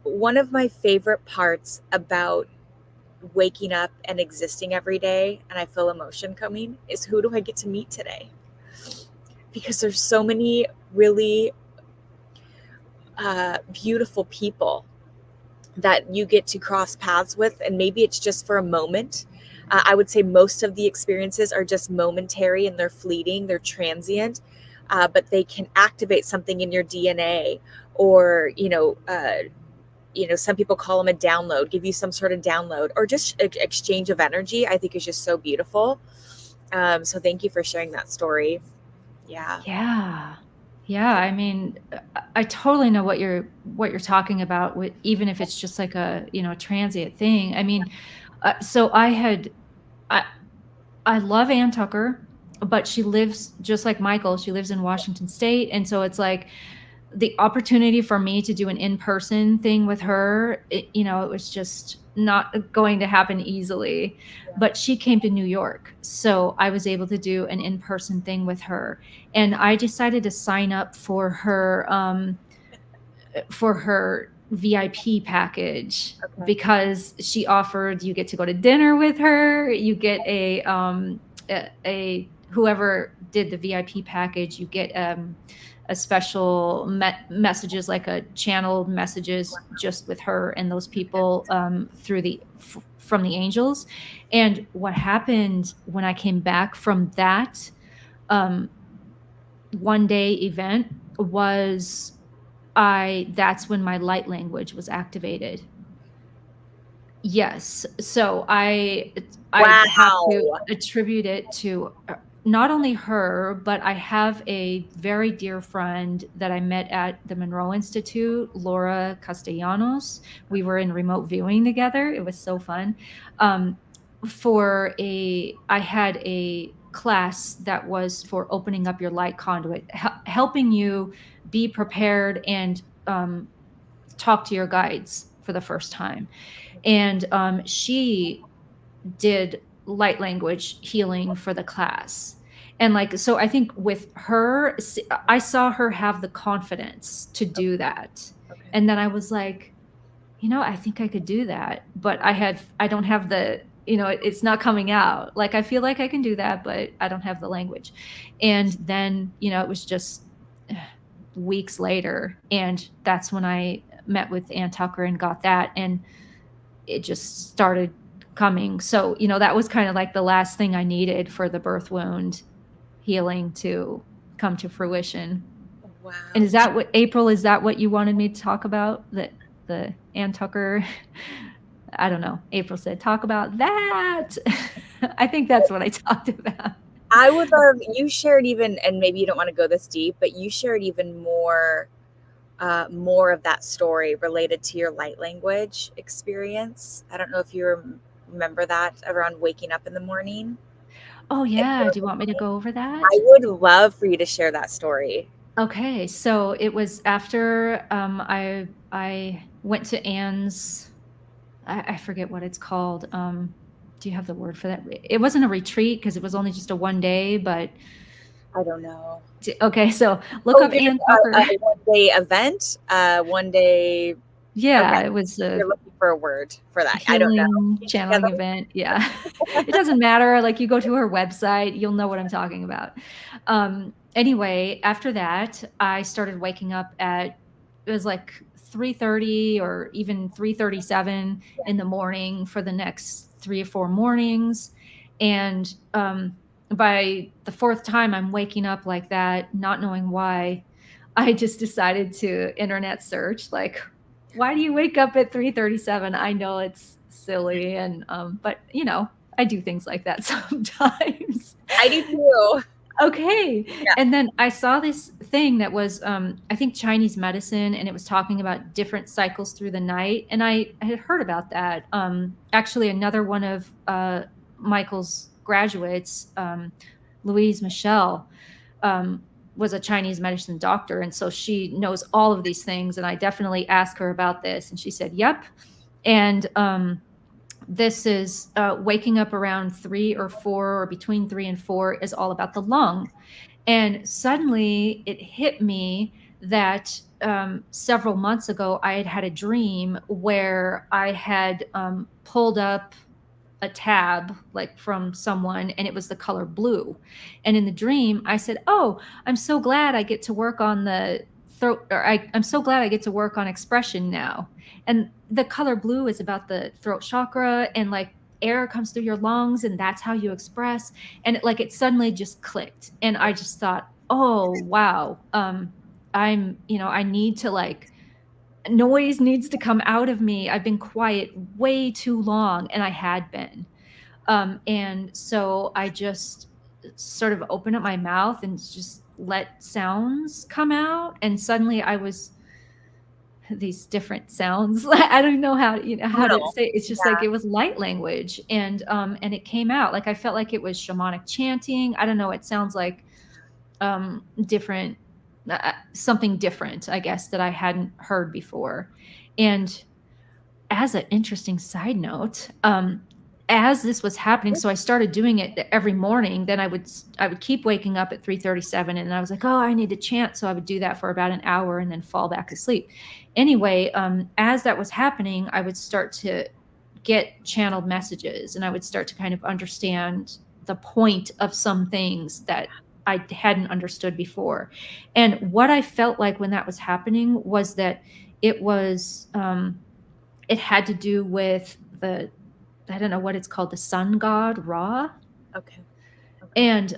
One of my favorite parts about waking up and existing every day, and I feel emotion coming, is who do I get to meet today? Because there's so many really beautiful people that you get to cross paths with, and maybe it's just for a moment. I would say most of the experiences are just momentary, and they're fleeting, they're transient, but they can activate something in your DNA, or some people call them a download, give you some sort of download, or just exchange of energy. I think is just so beautiful. So thank you for sharing that story. Yeah. Yeah. Yeah, I mean, I totally know what you're talking about with, even if it's just like a, transient thing. I mean, so I I love Ann Tucker, but she lives just like Michael. She lives in Washington State, and so it's like the opportunity for me to do an in-person thing with her, it was just not going to happen easily. But she came to New York, so I was able to do an in-person thing with her. And I decided to sign up for her VIP package Okay. because she offered, you get to go to dinner with her, you get a whoever did the VIP package, you get a special messages, like a channeled messages just with her and those people from the angels. And what happened when I came back from that one day event was that's when my light language was activated. Yes. So I have to Wow. attribute it to not only her, but I have a very dear friend that I met at the Monroe Institute, Laura Castellanos. We were in remote viewing together. It was so fun. I had a class that was for opening up your light conduit, helping you be prepared and talk to your guides for the first time. And she did light language healing for the class. And like, so I think with her, I saw her have the confidence to do that. Okay. And then I was like, I think I could do that, but I don't have the, it's not coming out. Like, I feel like I can do that, but I don't have the language. And then, it was just weeks later. And that's when I met with Ann Tucker and got that. And it just started coming. So, that was kind of like the last thing I needed for the birth wound healing to come to fruition. Wow. And is that what you wanted me to talk about? The Ann Tucker, I don't know. April said, talk about that. I think that's what I talked about. I would love, you shared even, and maybe you don't want to go this deep, but you shared even more of that story related to your light language experience. I don't know if you remember that, around waking up in the morning. Oh yeah. Do you want me to go over that? I would love for you to share that story. Okay. So it was after I went to Ann's, I forget what it's called. Do you have the word for that? It wasn't a retreat because it was only just a one day, but I don't know. Okay, so look up Ann Tucker. A one-day event, one day. Yeah, okay. It was You're looking for a word for that. Healing, I don't know. Channeling event. Yeah, it doesn't matter. Like, you go to her website, you'll know what I'm talking about. Anyway, after that, I started waking up it was like 3:30 or even 3:37 in the morning for the next 3 or 4 mornings. And by the fourth time I'm waking up like that, not knowing why, I just decided to internet search, like, why do you wake up at 3:37? I know it's silly, and but I do things like that sometimes. I do too. Okay. Yeah. And then I saw this thing that was, I think, Chinese medicine, and it was talking about different cycles through the night. And I had heard about that. Actually, another one of Michael's graduates, Louise Michelle, was a Chinese medicine doctor. And so she knows all of these things. And I definitely asked her about this. And she said, yep. And this is waking up around 3 or 4, or between 3 and 4, is all about the lung. And suddenly it hit me that several months ago, I had a dream where I had pulled up a tab, like, from someone, and it was the color blue. And in the dream, I said, oh, I'm so glad I get to work on the throat, or I'm so glad I get to work on expression now. And the color blue is about the throat chakra, and like, air comes through your lungs, and that's how you express. And it suddenly just clicked. And I just thought, oh, wow. I need to, noise needs to come out of me. I've been quiet way too long, and I had been. And so I just sort of opened up my mouth and just let sounds come out. And suddenly I was these different sounds. I don't know how to say it. It's just like, it was light language, and it came out. Like, I felt like it was shamanic chanting. I don't know. It sounds like different, something different, I guess, that I hadn't heard before. And as an interesting side note, as this was happening, so I started doing it every morning. Then I would keep waking up at 3:37, and I was like, oh, I need to chant. So I would do that for about an hour and then fall back asleep. Anyway, as that was happening, I would start to get channeled messages, and I would start to kind of understand the point of some things that I hadn't understood before. And what I felt like when that was happening was that it was, it had to do with I don't know what it's called, the sun god Ra. Okay. And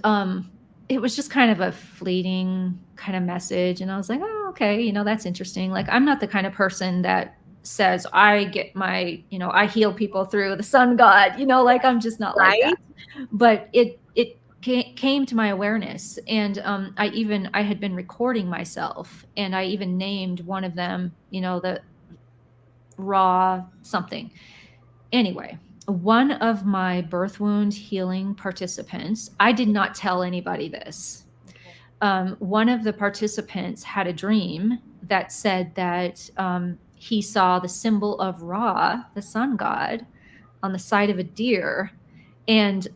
it was just kind of a fleeting kind of message. And I was like, oh, okay, that's interesting. Like, I'm not the kind of person that says I get my, I heal people through the sun god, like I'm just not like that. But it came to my awareness. And I had been recording myself, and I even named one of them, the Raw something. Anyway, one of my birth wound healing participants, I did not tell anybody this. One of the participants had a dream that said that he saw the symbol of Ra, the sun god, on the side of a deer. And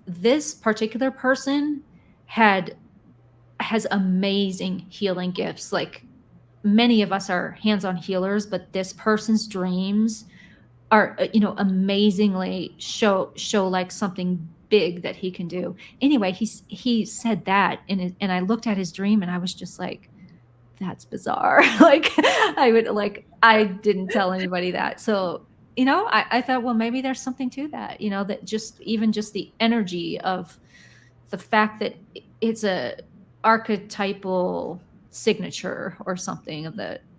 this particular person has amazing healing gifts. Like, many of us are hands-on healers, but this person's dreams are, amazingly show like something big that he can do. Anyway, he said that, and I looked at his dream, and I was just like, that's bizarre. Like, I didn't tell anybody that. So, I thought, well, maybe there's something to that, that just the energy of the fact that it's a archetypal signature or something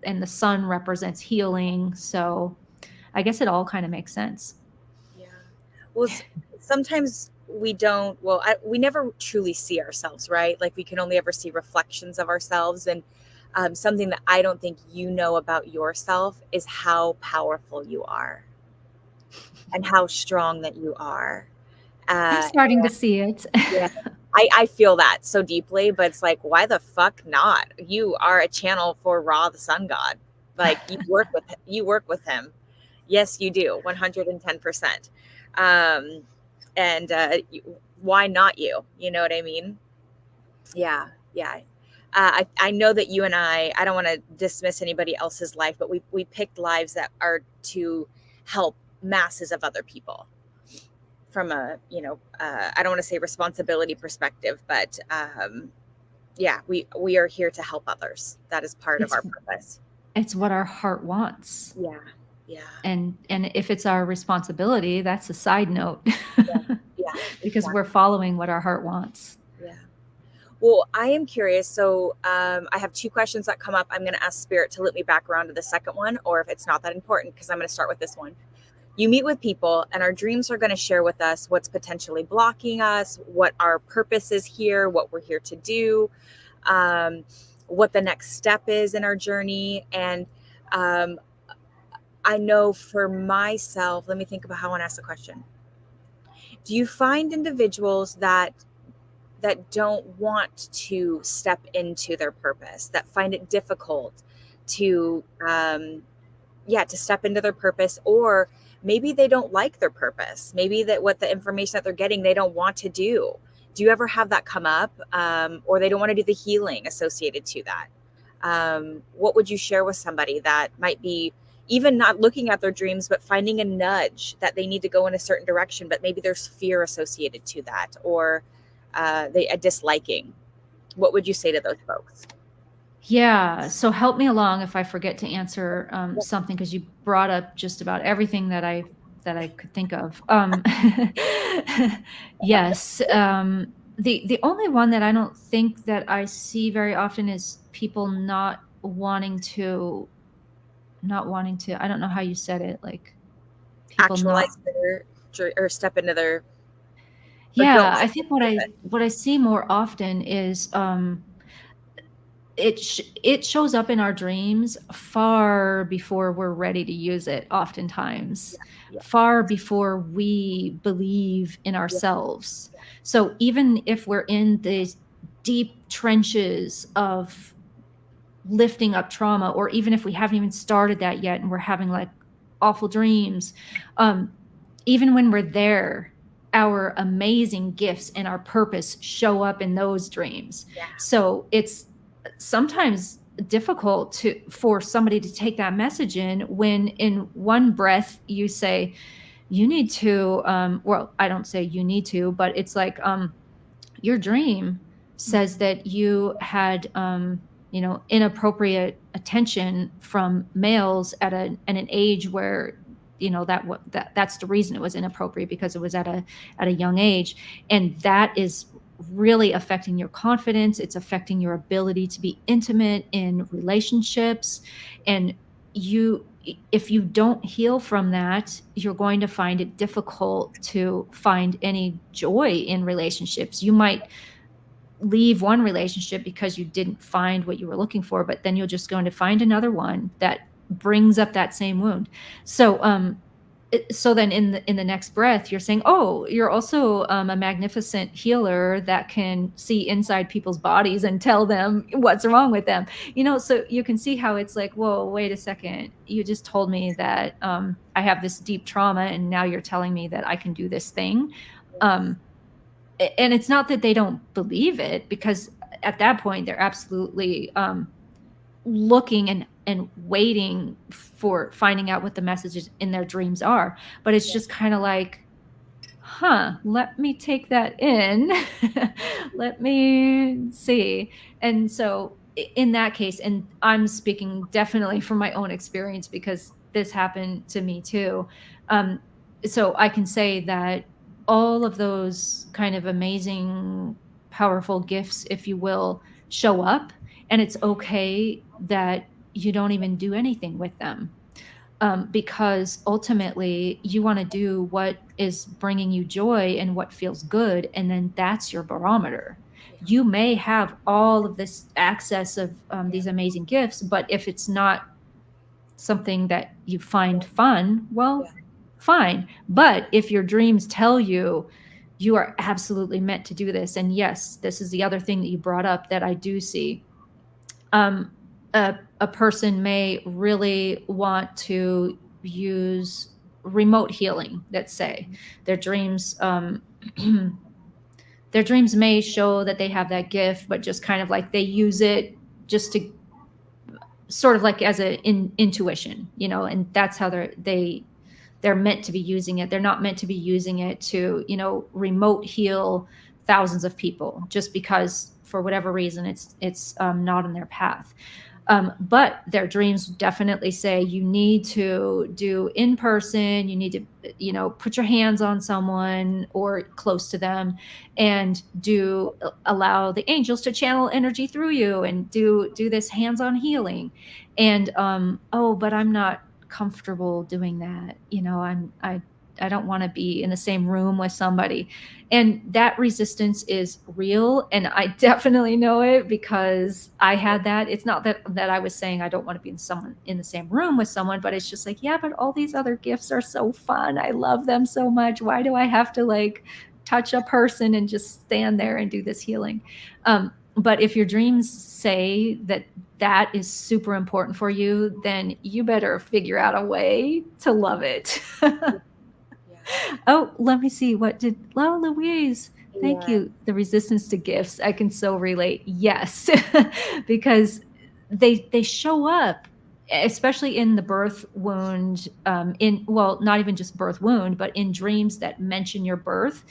and the sun represents healing. So I guess it all kind of makes sense. Yeah. Well, sometimes we don't, we never truly see ourselves, right? Like, we can only ever see reflections of ourselves. And something that I don't think you know about yourself is how powerful you are and how strong that you are. I'm starting to see it. Yeah. I feel that so deeply, but it's like, why the fuck not? You are a channel for Ra, the sun god. Like, you work with him. Yes, you do. 110%. And why not you? You know what I mean? Yeah. Yeah. I know that you and I don't want to dismiss anybody else's life, but we picked lives that are to help masses of other people from a, I don't want to say responsibility perspective, but yeah, we are here to help others. That is part of our purpose. It's what our heart wants. Yeah. Yeah. And if it's our responsibility, that's a side note. Yeah. Because we're following what our heart wants. Yeah. Well, I am curious. So I have two questions that come up. I'm going to ask Spirit to loop me back around to the second one, or if it's not that important, because I'm going to start with this one. You meet with people, and our dreams are going to share with us what's potentially blocking us, what our purpose is here, what we're here to do, what the next step is in our journey. And I know for myself, let me think about how I want to ask the question. Do you find individuals that don't want to step into their purpose, that find it difficult to step into their purpose, or maybe they don't like their purpose, maybe that what the information that they're getting, they don't want to do? Do you ever have that come up, or they don't want to do the healing associated to that? What would you share with somebody that might be even not looking at their dreams, but finding a nudge that they need to go in a certain direction, but maybe there's fear associated to that, or a disliking? What would you say to those folks? Yeah. So help me along if I forget to answer something, because you brought up just about everything that I could think of. Yes. The only one that I don't think that I see very often is people not wanting to, I don't know how you said it, like people actualize or step into their. Yeah, I think what I see more often is it shows up in our dreams far before we're ready to use it, oftentimes. Far before we believe in ourselves. So even if we're in these deep trenches of lifting up trauma, or even if we haven't even started that yet and we're having like awful dreams, even when we're there, our amazing gifts and our purpose show up in those dreams. So it's sometimes difficult for somebody to take that message in, when in one breath you say you need to, well, I don't say you need to, but it's like, your dream says that you had, inappropriate attention from males at an age where, that's the reason it was inappropriate, because it was at a young age. And that is really affecting your confidence. It's affecting your ability to be intimate in relationships. And if you don't heal from that, you're going to find it difficult to find any joy in relationships. You might leave one relationship because you didn't find what you were looking for, but then you're just going to find another one that brings up that same wound. So then in the next breath, you're saying, oh, you're also a magnificent healer that can see inside people's bodies and tell them what's wrong with them. So you can see how it's like, whoa, wait a second. You just told me that I have this deep trauma, and now you're telling me that I can do this thing. And it's not that they don't believe it, because at that point they're absolutely looking and waiting for finding out what the messages in their dreams are. But it's just kind of like, let me take that in. Let me see. And so in that case, and I'm speaking definitely from my own experience because this happened to me too. So I can say that all of those kind of amazing, powerful gifts, if you will, show up, and it's okay that you don't even do anything with them. Because ultimately you want to do what is bringing you joy and what feels good, and then that's your barometer. You may have all of this access of these amazing gifts, but if it's not something that you find fun, well, fine. But if your dreams tell you you are absolutely meant to do this, and yes, this is the other thing that you brought up that I do see. A person may really want to use remote healing. Let's say their dreams, their dreams may show that they have that gift, but just kind of like they use it just to sort of like as intuition, and that's how they're meant to be using it. They're not meant to be using it to, remote heal thousands of people just because for whatever reason it's not in their path. But their dreams definitely say you need to do in person. You need to, put your hands on someone or close to them, and allow the angels to channel energy through you, and do this hands-on healing. And but I'm not comfortable doing that. I don't want to be in the same room with somebody. And that resistance is real. And I definitely know it because I had that. It's not that I was saying I don't want to be in the same room with someone, but it's just like, yeah, but all these other gifts are so fun. I love them so much. Why do I have to like touch a person and just stand there and do this healing? But if your dreams say that is super important for you, then you better figure out a way to love it. Oh, let me see. Louise, thank you. The resistance to gifts. I can so relate. Yes, because they show up, especially in the birth wound, not even just birth wound, but in dreams that mention your birth.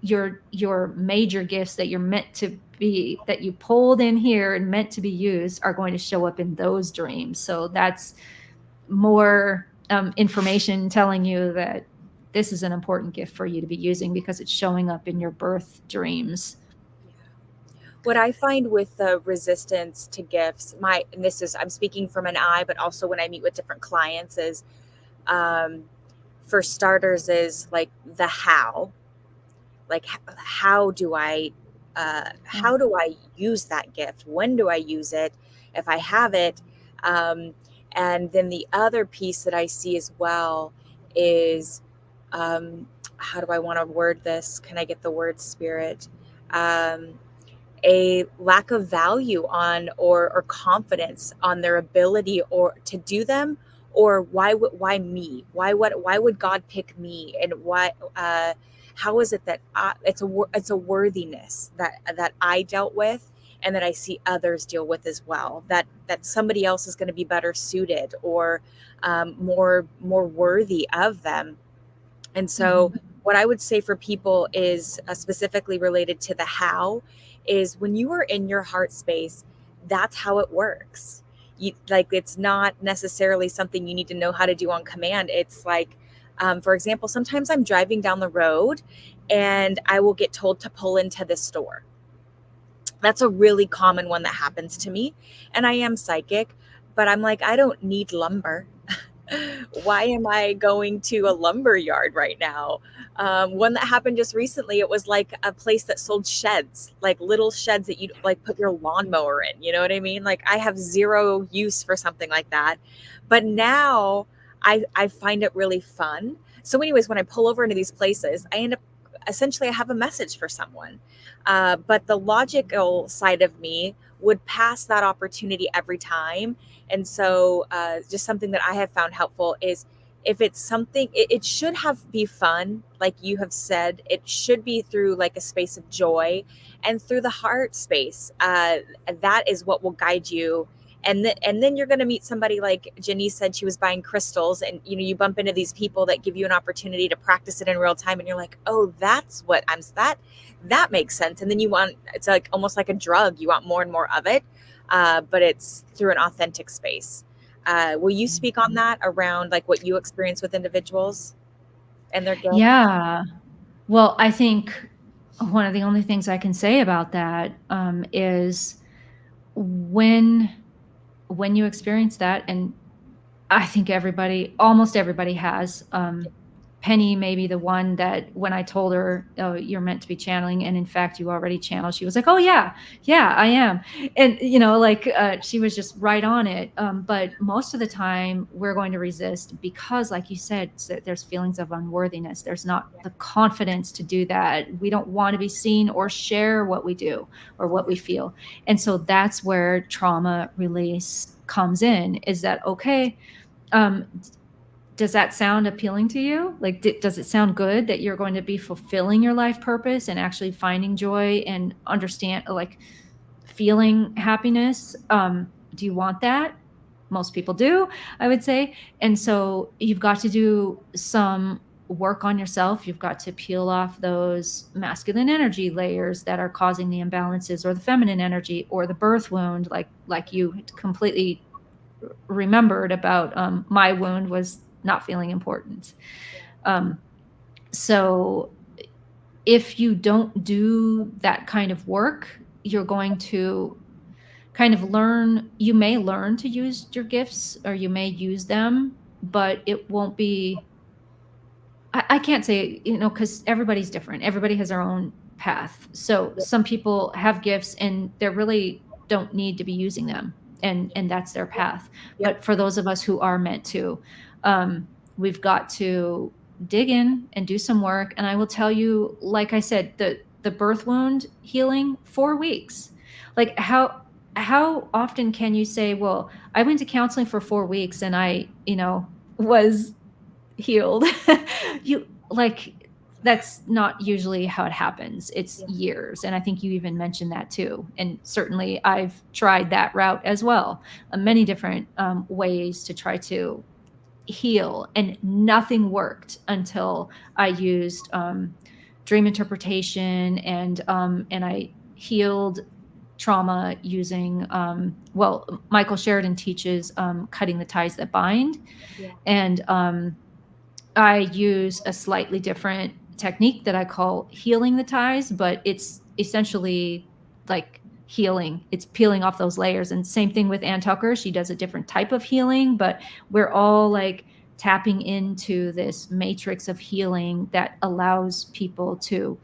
Your major gifts that you're meant to be, that you pulled in here and meant to be used, are going to show up in those dreams. So that's more information telling you that this is an important gift for you to be using because it's showing up in your birth dreams. What I find with the resistance to gifts, I'm speaking from an I, but also when I meet with different clients, is for starters is like the how. Like how do I use that gift? When do I use it? If I have it, and then the other piece that I see as well is, how do I want to word this? Can I get the word spirit? A lack of value on or confidence on their ability or to do them, or why me? Why would God pick me? And how is it that it's a worthiness that I dealt with and that I see others deal with as well, that somebody else is going to be better suited or more worthy of them. And so what I would say for people is specifically related to the how is when you are in your heart space, that's how it works. Like, it's not necessarily something you need to know how to do on command. It's like, for example, sometimes I'm driving down the road and I will get told to pull into this store. That's a really common one that happens to me. And I am psychic, but I'm like, I don't need lumber. Why am I going to a lumber yard right now? One that happened just recently, it was like a place that sold sheds, like little sheds that you like put your lawnmower in. You know what I mean? Like, I have zero use for something like that. But now I find it really fun. So anyways, when I pull over into these places, I end up essentially I have a message for someone. But the logical side of me would pass that opportunity every time. And so just something that I have found helpful is if it's something, it should have be fun. Like you have said, it should be through like a space of joy and through the heart space. That is what will guide you. And then you're going to meet somebody like Janise said, she was buying crystals, and you bump into these people that give you an opportunity to practice it in real time. And you're like, oh, that's what that makes sense. And then it's like almost like a drug. You want more and more of it. But it's through an authentic space. Will you speak on that around like what you experience with individuals and their guilt? Yeah. Well, I think one of the only things I can say about that is when you experience that, and I think almost everybody has. Penny may be the one that when I told her, oh, you're meant to be channeling, and in fact, you already channeled, she was like, oh, yeah, I am. And, she was just right on it. But most of the time, we're going to resist because, like you said, there's feelings of unworthiness. There's not the confidence to do that. We don't want to be seen or share what we do or what we feel. And so that's where trauma release comes in, is that, okay, does that sound appealing to you? Like, does it sound good that you're going to be fulfilling your life purpose and actually finding joy and understand, like, feeling happiness? Do you want that? Most people do, I would say. And so you've got to do some work on yourself. You've got to peel off those masculine energy layers that are causing the imbalances, or the feminine energy, or the birth wound, like you completely remembered about. My wound was not feeling important. So if you don't do that kind of work, you're going to kind of you may learn to use your gifts, or you may use them, but it won't be, I can't say, because everybody's different. Everybody has their own path. So some people have gifts and they really don't need to be using them. And that's their path. Yep. But for those of us who are meant to, we've got to dig in and do some work. And I will tell you, like I said, the birth wound healing, 4 weeks. Like, how often can you say, well, I went to counseling for 4 weeks and I, was healed? That's not usually how it happens. It's years. And I think you even mentioned that too. And certainly I've tried that route as well. Many different ways to try to heal, and nothing worked until I used dream interpretation, and I healed trauma using Michael Sheridan teaches cutting the ties that bind. And I use a slightly different technique that I call healing the ties, but it's essentially like healing. It's peeling off those layers. And same thing with Ann Tucker. She does a different type of healing, but we're all like tapping into this matrix of healing that allows people to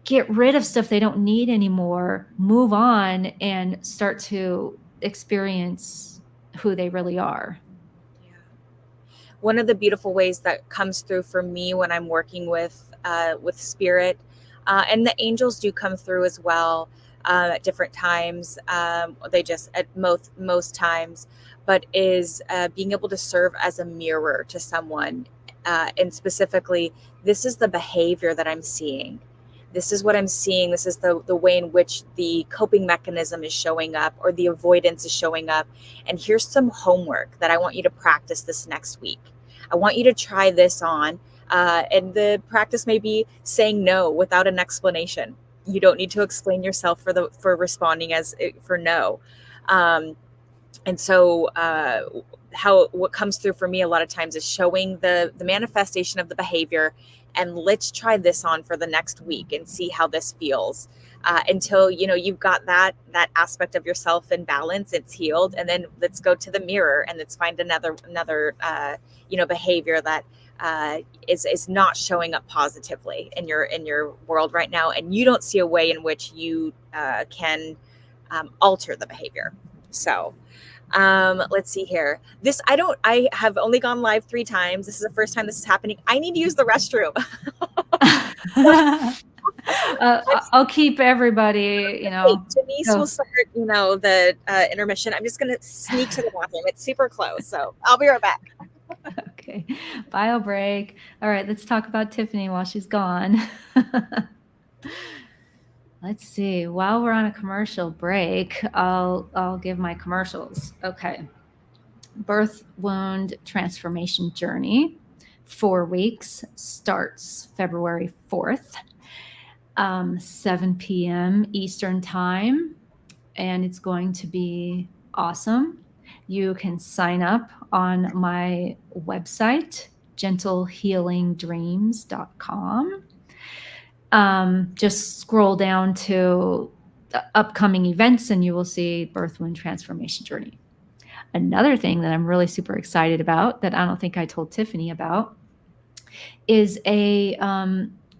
get rid of stuff they don't need anymore, move on, and start to experience who they really are. One of the beautiful ways that comes through for me when I'm working with spirit, and the angels do come through as well at different times. They just at most times, but is being able to serve as a mirror to someone, and specifically, this is the behavior that I'm seeing. This is what I'm seeing. This is the way in which the coping mechanism is showing up, or the avoidance is showing up. And here's some homework that I want you to practice this next week. I want you to try this on. And the practice may be saying no without an explanation. You don't need to explain yourself for responding as for no. And so what comes through for me a lot of times is showing the manifestation of the behavior, and let's try this on for the next week and see how this feels, until you've got that aspect of yourself in balance, it's healed, and then let's go to the mirror and let's find another behavior that is not showing up positively in your world right now, and you don't see a way in which you can alter the behavior. So let's see here. I have only gone live 3 times. This is the first time this is happening. I need to use the restroom. I'll keep everybody, Janise will start, the intermission. I'm just going to sneak to the bathroom. It's super close. So I'll be right back. Okay. Bio break. All right. Let's talk about Tiffany while she's gone. Let's see. While we're on a commercial break, I'll give my commercials. Okay. Birth Wound Transformation Journey, 4 weeks, starts February 4th, 7 p.m. Eastern Time, and it's going to be awesome. You can sign up on my website, gentlehealingdreams.com. Just scroll down to the upcoming events and you will see Birth Wound Transformation Journey. Another thing that I'm really super excited about that I don't think I told Tiffany about is a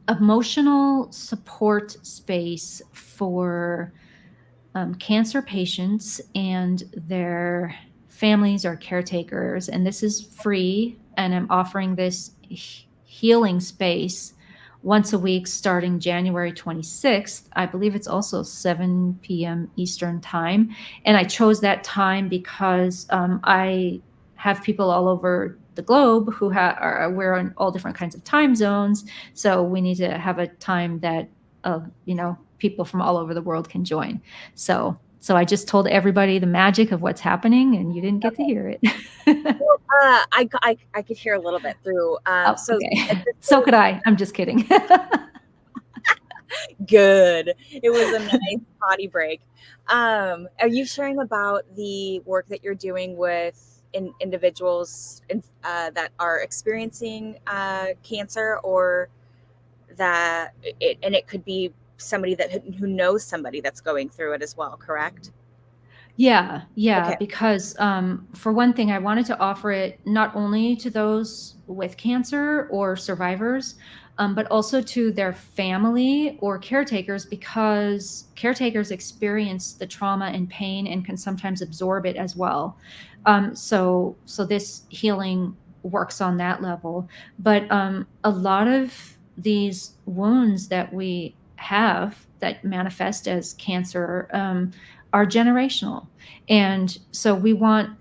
emotional support space for cancer patients and their families or caretakers. And this is free, and I'm offering this healing space once a week starting January 26th. I believe it's also 7 p.m. Eastern Time. And I chose that time because I have people all over the globe who we're in all different kinds of time zones. So we need to have a time that, people from all over the world can join. So I just told everybody the magic of what's happening, and you didn't get to hear it. Well, I could hear a little bit through. Okay. So could I. I'm just kidding. Good. It was a nice potty break. Are you sharing about the work that you're doing with individuals that are experiencing cancer, or it could be somebody who knows somebody that's going through it as well, correct? Yeah, Okay. because for one thing, I wanted to offer it not only to those with cancer or survivors, but also to their family or caretakers, because caretakers experience the trauma and pain and can sometimes absorb it as well. So this healing works on that level. But a lot of these wounds that we have that manifest as cancer are generational. And so we want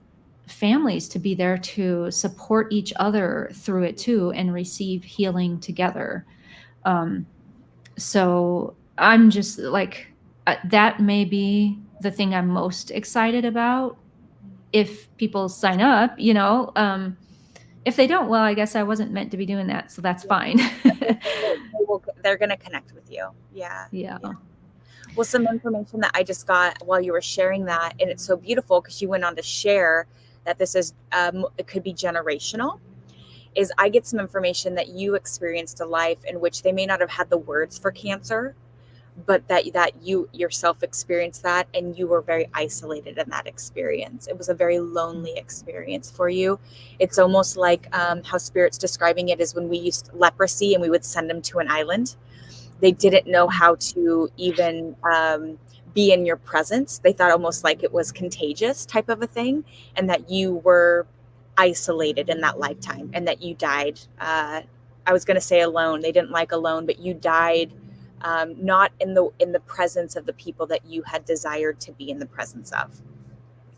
families to be there to support each other through it too and receive healing together. So I'm just like, that may be the thing I'm most excited about if people sign up, if they don't, well, I guess I wasn't meant to be doing that. So that's fine. They're going to connect with you. Yeah. Yeah. Well, some information that I just got while you were sharing that, and it's so beautiful because you went on to share that this is, it could be generational, is I get some information that you experienced a life in which they may not have had the words for cancer, but that you yourself experienced that, and you were very isolated in that experience. It was a very lonely experience for you. It's almost like how Spirit's describing it is when we used leprosy and we would send them to an island. They didn't know how to even be in your presence. They thought almost like it was contagious type of a thing, and that you were isolated in that lifetime, and that you died. I was going to say alone. They didn't like alone, but you died not in the presence of the people that you had desired to be in the presence of.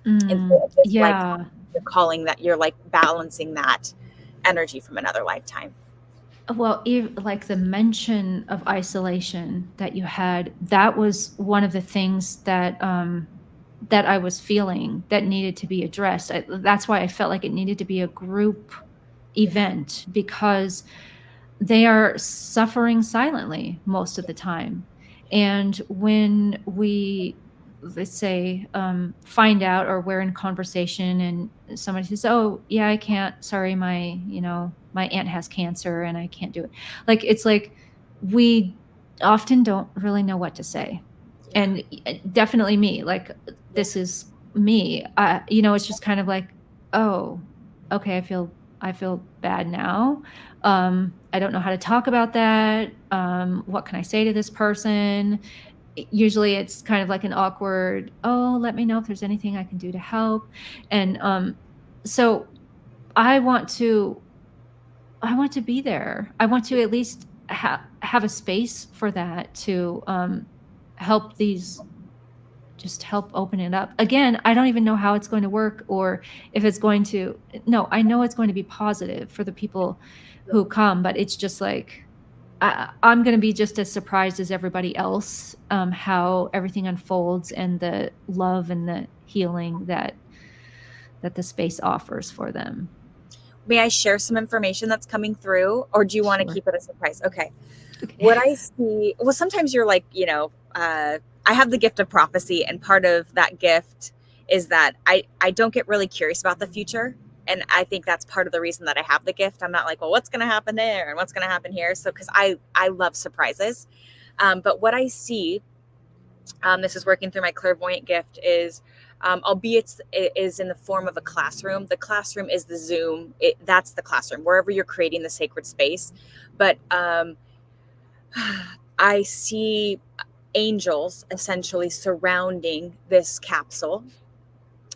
And so it's yeah. like you're calling that, you're like balancing that energy from another lifetime. Well, like the mention of isolation that you had, that was one of the things that that I was feeling that needed to be addressed. That's why I felt like it needed to be a group event, because they are suffering silently most of the time. And when we, let's say, find out, or we're in conversation and somebody says, "Oh, yeah, I can't. Sorry, my aunt has cancer and I can't do it." Like, it's like we often don't really know what to say. Yeah. And definitely me, like, Yeah. this is me. It's just kind of like, oh, okay, I feel bad now. I don't know how to talk about that. What can I say to this person? Usually it's kind of like an awkward, oh, let me know if there's anything I can do to help. And so I want to I want to be there. I want to at least have a space for that to help these just help open it up. Again, I don't even know how it's going to work, or if it's going to, no, I know it's going to be positive for the people Yeah. who come, but it's just like, I'm going to be just as surprised as everybody else, how everything unfolds, and the love and the healing that the space offers for them. May I share some information that's coming through, or do you want to Sure. keep it a surprise? Okay. Okay. What I see, well, sometimes you're like, I have the gift of prophecy, and part of that gift is that I don't get really curious about the future. And I think that's part of the reason that I have the gift. I'm not like, well, what's going to happen there and what's going to happen here. So, because I love surprises. But what I see, this is working through my clairvoyant gift, is albeit it is in the form of a classroom. The classroom is the Zoom. That's the classroom, wherever you're creating the sacred space. But I see angels essentially surrounding this capsule.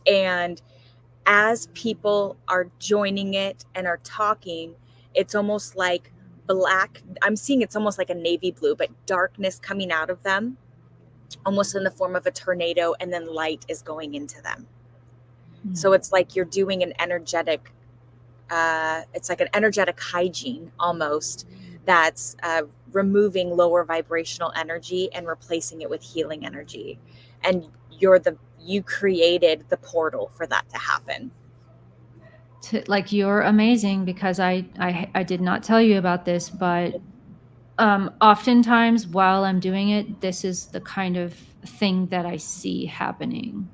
And as people are joining it and are talking, it's almost like black. I'm seeing it's almost like a navy blue, but darkness coming out of them, almost in the form of a tornado, and then light is going into them. So Mm. it's like you're doing an energetic, it's like an energetic hygiene almost, that's removing lower vibrational energy and replacing it with healing energy. And you created the portal for that to happen. Like, you're amazing, because I did not tell you about this, but oftentimes while I'm doing it, this is the kind of thing that I see happening.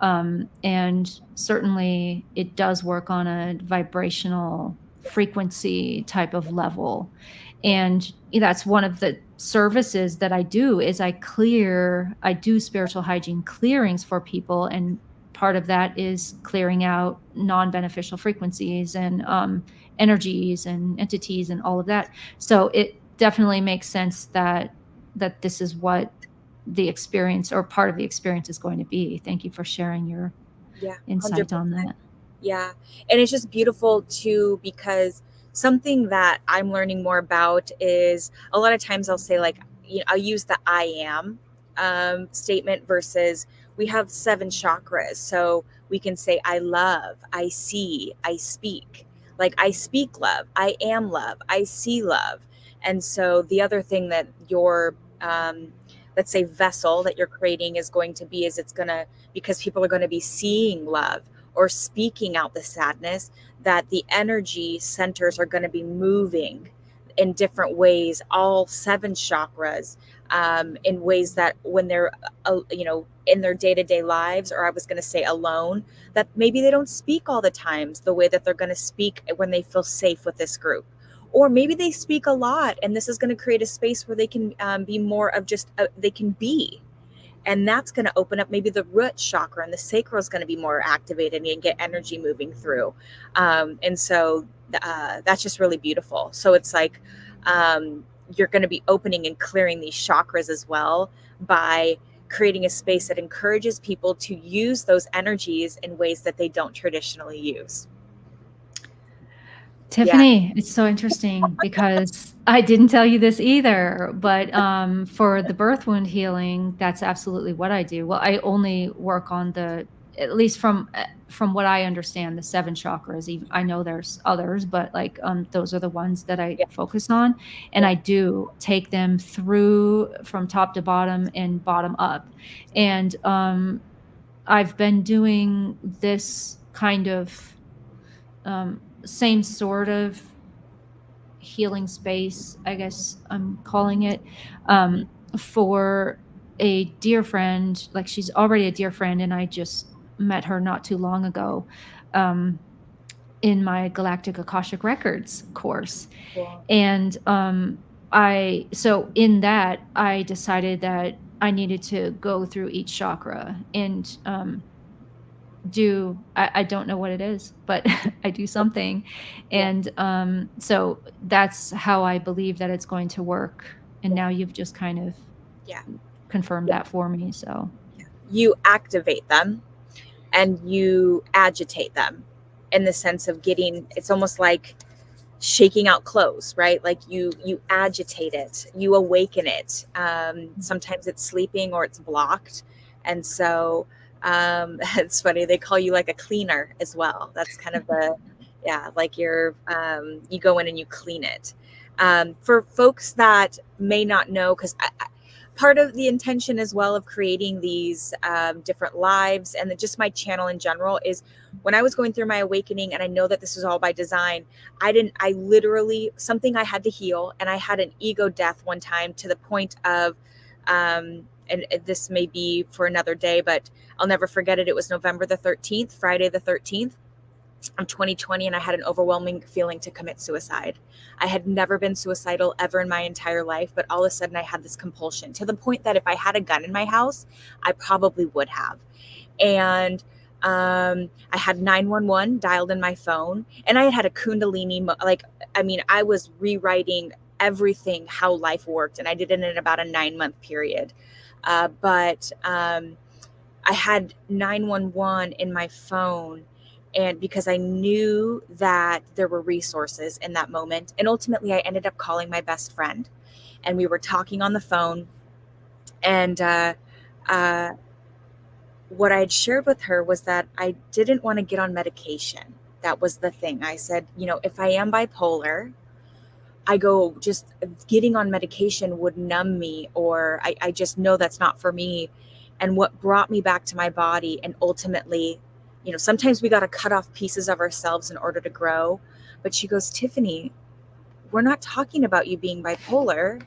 And certainly it does work on a vibrational frequency type of level. And that's one of the services that I do, is I do spiritual hygiene clearings for people. And part of that is clearing out non-beneficial frequencies and energies and entities and all of that. So it definitely makes sense that this is what the experience, or part of the experience, is going to be. Thank you for sharing your Yeah, insight on 100%. that. Yeah. And it's just beautiful too, because something that I'm learning more about is a lot of times I'll say, like, I'll use the I am statement versus we have 7 chakras. So we can say, I love, I see, I speak. Like, I speak love, I am love, I see love. And so the other thing that let's say, vessel that you're creating is going to be, is it's going to, because people are going to be seeing love or speaking out the sadness, that the energy centers are going to be moving in different ways, all 7 chakras, in ways that when they're, in their day-to-day lives, or I was going to say alone, that maybe they don't speak all the times the way that they're going to speak when they feel safe with this group. Or maybe they speak a lot, and this is going to create a space where they can be more of just, they can be, and that's going to open up maybe the root chakra, and the sacral is going to be more activated and get energy moving through. And so that's just really beautiful. So it's like, you're going to be opening and clearing these chakras as well, by creating a space that encourages people to use those energies in ways that they don't traditionally use. Yeah. Tiffany, it's so interesting, because I didn't tell you this either, but for the birth wound healing, that's absolutely what I do. Well, I only work on at least from what I understand, the 7 chakras. Even, I know there's others, but like, those are the ones that I Yeah. focus on, and Yeah. I do take them through from top to bottom and bottom up. And I've been doing this kind of same sort of healing space, I guess I'm calling it, for a dear friend. Like, she's already a dear friend, and I just met her not too long ago, um, in my Galactic Akashic Records course. Cool. And so in that, I decided that I needed to go through each chakra and I don't know what it is, but I do something. Yeah. And so that's how I believe that it's going to work. And Yeah. now you've just kind of Yeah. confirmed Yeah. that for me. So You activate them and you agitate them in the sense of getting, it's almost like shaking out clothes, right? Like you agitate it, you awaken it. Sometimes it's sleeping or it's blocked. And so it's funny, they call you like a cleaner as well. That's kind of the, yeah, like you go in and you clean it. For folks that may not know, because part of the intention as well of creating these different lives and just my channel in general is when I was going through my awakening, and I know that this is all by design, I literally, something I had to heal, and I had an ego death one time to the point of, and this may be for another day, but I'll never forget it. It was November the 13th, Friday the 13th. I'm 2020, and I had an overwhelming feeling to commit suicide. I had never been suicidal ever in my entire life, but all of a sudden I had this compulsion to the point that if I had a gun in my house, I probably would have. And I had 911 dialed in my phone, and I had a Kundalini, I was rewriting everything, how life worked, and I did it in about a 9-month period. But I had 911 in my phone, and because I knew that there were resources in that moment. And ultimately I ended up calling my best friend, and we were talking on the phone. And uh, what I had shared with her was that I didn't want to get on medication. That was the thing. I said, if I am bipolar, I go, just getting on medication would numb me, or I just know that's not for me. And what brought me back to my body, and ultimately, sometimes we got to cut off pieces of ourselves in order to grow. But she goes, Tiffany, we're not talking about you being bipolar.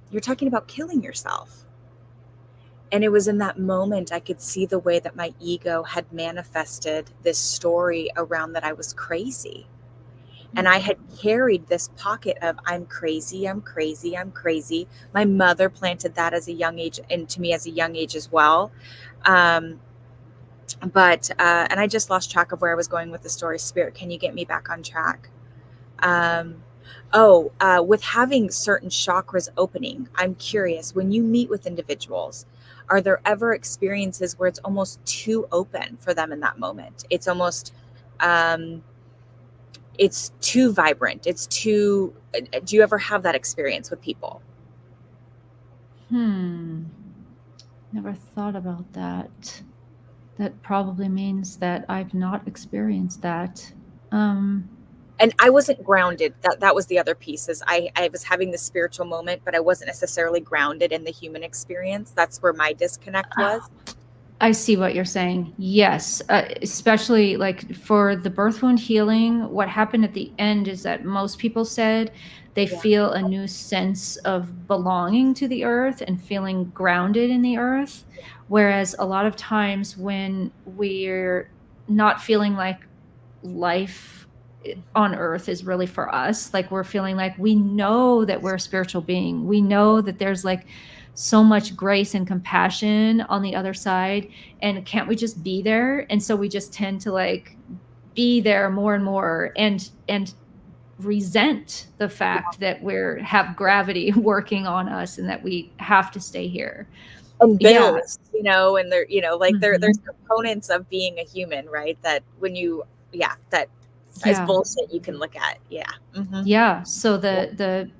You're talking about killing yourself. And it was in that moment I could see the way that my ego had manifested this story around that I was crazy. And I had carried this pocket of I'm crazy, I'm crazy, I'm crazy. My mother planted that as a young age into me as a young age as well. Um, and I just lost track of where I was going with the story. Spirit, can you get me back on track? With having certain chakras opening, I'm curious, when you meet with individuals, are there ever experiences where it's almost too open for them in that moment? It's almost, it's too vibrant. Do you ever have that experience with people? Never thought about that. That probably means that I've not experienced that. And I wasn't grounded. That was the other piece, is I was having this spiritual moment, but I wasn't necessarily grounded in the human experience. That's where my disconnect was. I see what you're saying. Yes, especially like for the birth wound healing, what happened at the end is that most people said they Yeah. feel a new sense of belonging to the earth and feeling grounded in the earth. Whereas a lot of times when we're not feeling like life on earth is really for us, like we're feeling like we know that we're a spiritual being, we know that there's like so much grace and compassion on the other side, and can't we just be there? And so we just tend to like be there more and more, and resent the fact that we're have gravity working on us and that we have to stay here. And Yeah. bills, and they're, there's Mhm. components of being a human, right? That when you, yeah, that as Yeah. bullshit you can look at. Yeah. Mm-hmm. Yeah. So Yeah. the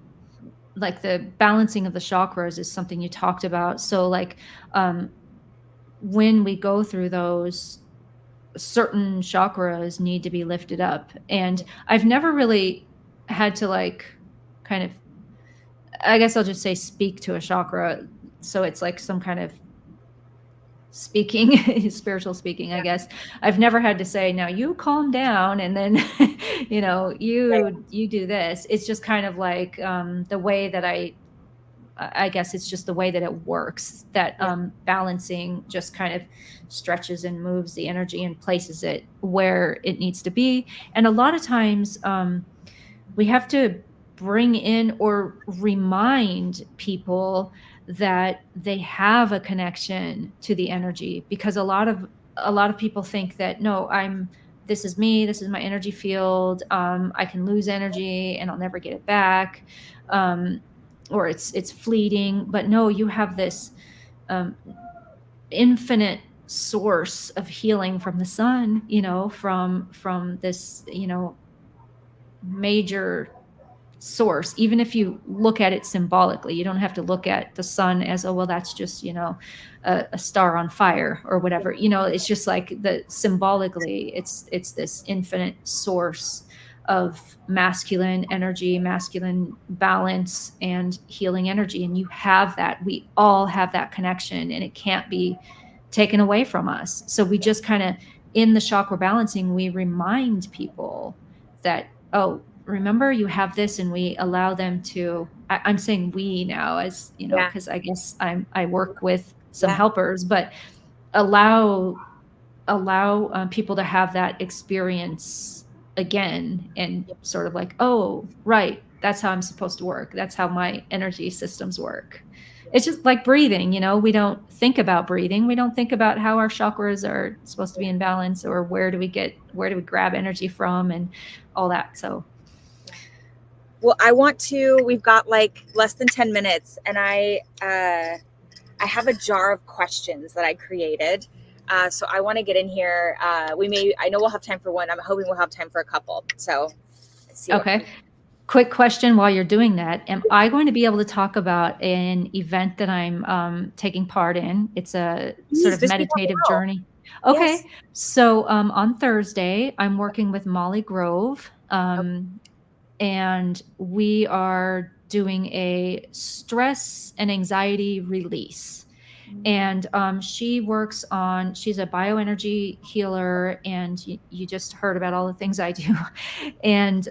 like the balancing of the chakras is something you talked about. So like um when we go through those, certain chakras need to be lifted up. And I've never really had to like kind of, I guess I'll just say, speak to a chakra. So it's like some kind of speaking, spiritual speaking, I guess. I've never had to say, now you calm down and then, you do this. It's just kind of like the way that I guess it's just the way that it works, that balancing just kind of stretches and moves the energy and places it where it needs to be. And a lot of times we have to bring in or remind people that they have a connection to the energy, because a lot of people think that, no, this is me, this is my energy field, I can lose energy and I'll never get it back, or it's fleeting. But no, you have this infinite source of healing from the sun, from this major source. Even if you look at it symbolically, you don't have to look at the sun as, oh well, that's just a star on fire or whatever. It's just like symbolically, it's this infinite source of masculine energy, masculine balance, and healing energy. And you have that. We all have that connection, and it can't be taken away from us. So we just kind of, in the chakra balancing, we remind people that, oh, remember you have this, and we allow them to, I'm saying we now, as because I guess I work with some helpers, but allow people to have that experience again, and sort of like, oh, right, that's how I'm supposed to work. That's how my energy systems work. It's just like breathing, we don't think about breathing. We don't think about how our chakras are supposed to be in balance, or where do we grab energy from, and all that. So, well, we've got like less than 10 minutes, and I have a jar of questions that I created. So I want to get in here. I know we'll have time for one. I'm hoping we'll have time for a couple. So let's see. Okay. Quick question while you're doing that. Am I going to be able to talk about an event that I'm taking part in? It's a sort of meditative journey. Okay. Yes. So on Thursday, I'm working with Molly Grove, and we are doing a stress and anxiety release. And she's a bioenergy healer, and you just heard about all the things I do. And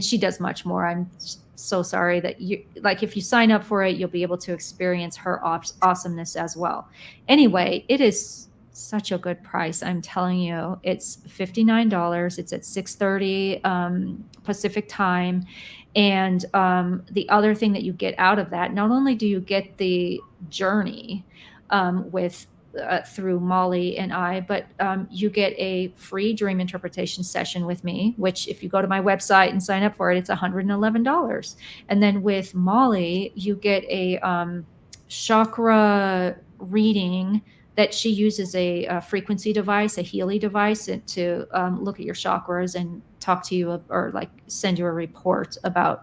she does much more. I'm so sorry that if you sign up for it, you'll be able to experience her awesomeness as well. Anyway, it is such a good price. I'm telling you, it's $59. It's at 6:30 Pacific time. And the other thing that you get out of that, not only do you get the journey through Molly and I, but you get a free dream interpretation session with me, which if you go to my website and sign up for it, it's $111. And then with Molly, you get a chakra reading that she uses a frequency device, a Healy device, to look at your chakras and talk to you, or like send you a report about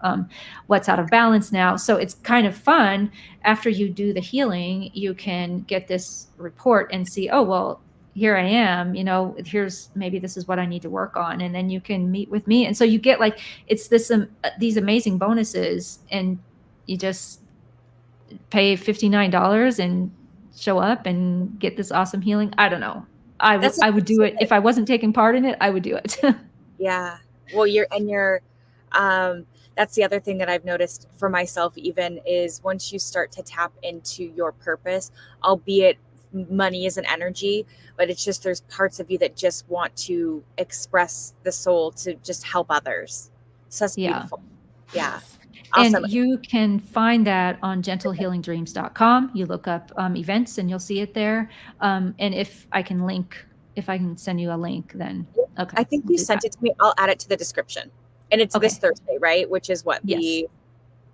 what's out of balance now. So it's kind of fun. After you do the healing, you can get this report and see, oh, well, here I am, maybe this is what I need to work on. And then you can meet with me. And so you get it's these amazing bonuses, and you just pay $59 and show up and get this awesome healing. I don't know. I would do it if I wasn't taking part in it. I would do it. Yeah. Well, that's the other thing that I've noticed for myself, even, is once you start to tap into your purpose, albeit money is an energy, but it's just, there's parts of you that just want to express the soul to just help others. So that's beautiful. Yeah. Awesome. And you can find that on gentlehealingdreams.com. You look up events and you'll see it there. And if I can send you a link, then okay. I think you sent it to me. I'll add it to the description. And it's this Thursday, right? Which is what, the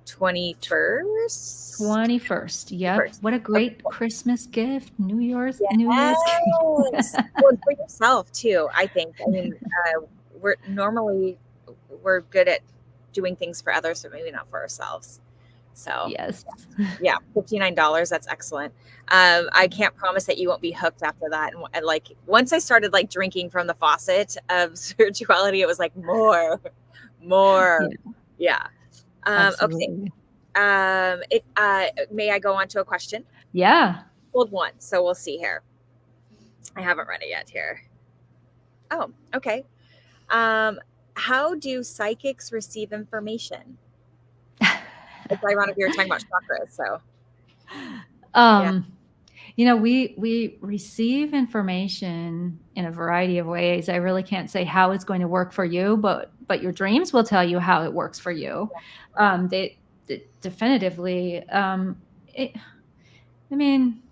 21st? 21st. Yep. What a great Christmas gift. New Year's gift. Well, for yourself too, I think. I mean, we're good at doing things for others, but maybe not for ourselves. So yes. Yeah, $59. That's excellent. I can't promise that you won't be hooked after that. And once I started drinking from the faucet of spirituality, it was like more. Yeah. Okay. May I go on to a question? Yeah. Hold one. So we'll see here. I haven't read it yet here. Oh, okay. How do psychics receive information? It's ironic we were talking about chakras, so yeah. Um, we receive information in a variety of ways. I really can't say how it's going to work for you, but your dreams will tell you how it works for you. They definitively. I mean,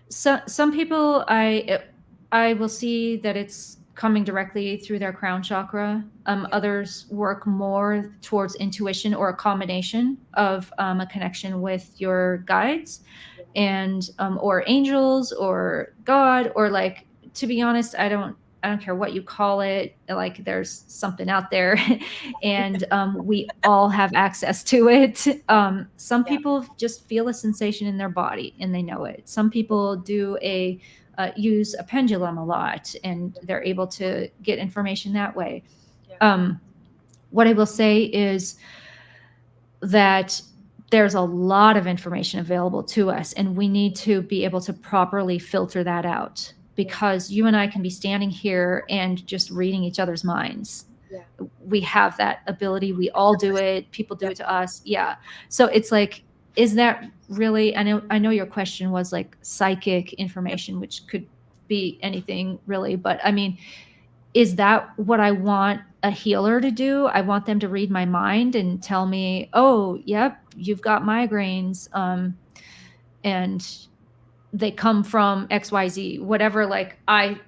some people I will see that it's coming directly through their crown chakra. Others work more towards intuition or a combination of a connection with your guides and or angels or God, or like, to be honest, I don't care what you call it. Like, there's something out there, and we all have access to it. Some Yeah. people just feel a sensation in their body and they know it. Some people do use a pendulum a lot, and they're able to get information that way. Yeah. What I will say is that there's a lot of information available to us, and we need to be able to properly filter that out, because you and I can be standing here and just reading each other's minds. Yeah. We have that ability. We all do it. People do Yep. it to us. Yeah. So it's like, is that really, I know your question was like psychic Yep. information, which could be anything really, but I mean, is that what I want a healer to do? I want them to read my mind and tell me, "Oh, yep, you've got migraines, and they come from XYZ, whatever." Like, I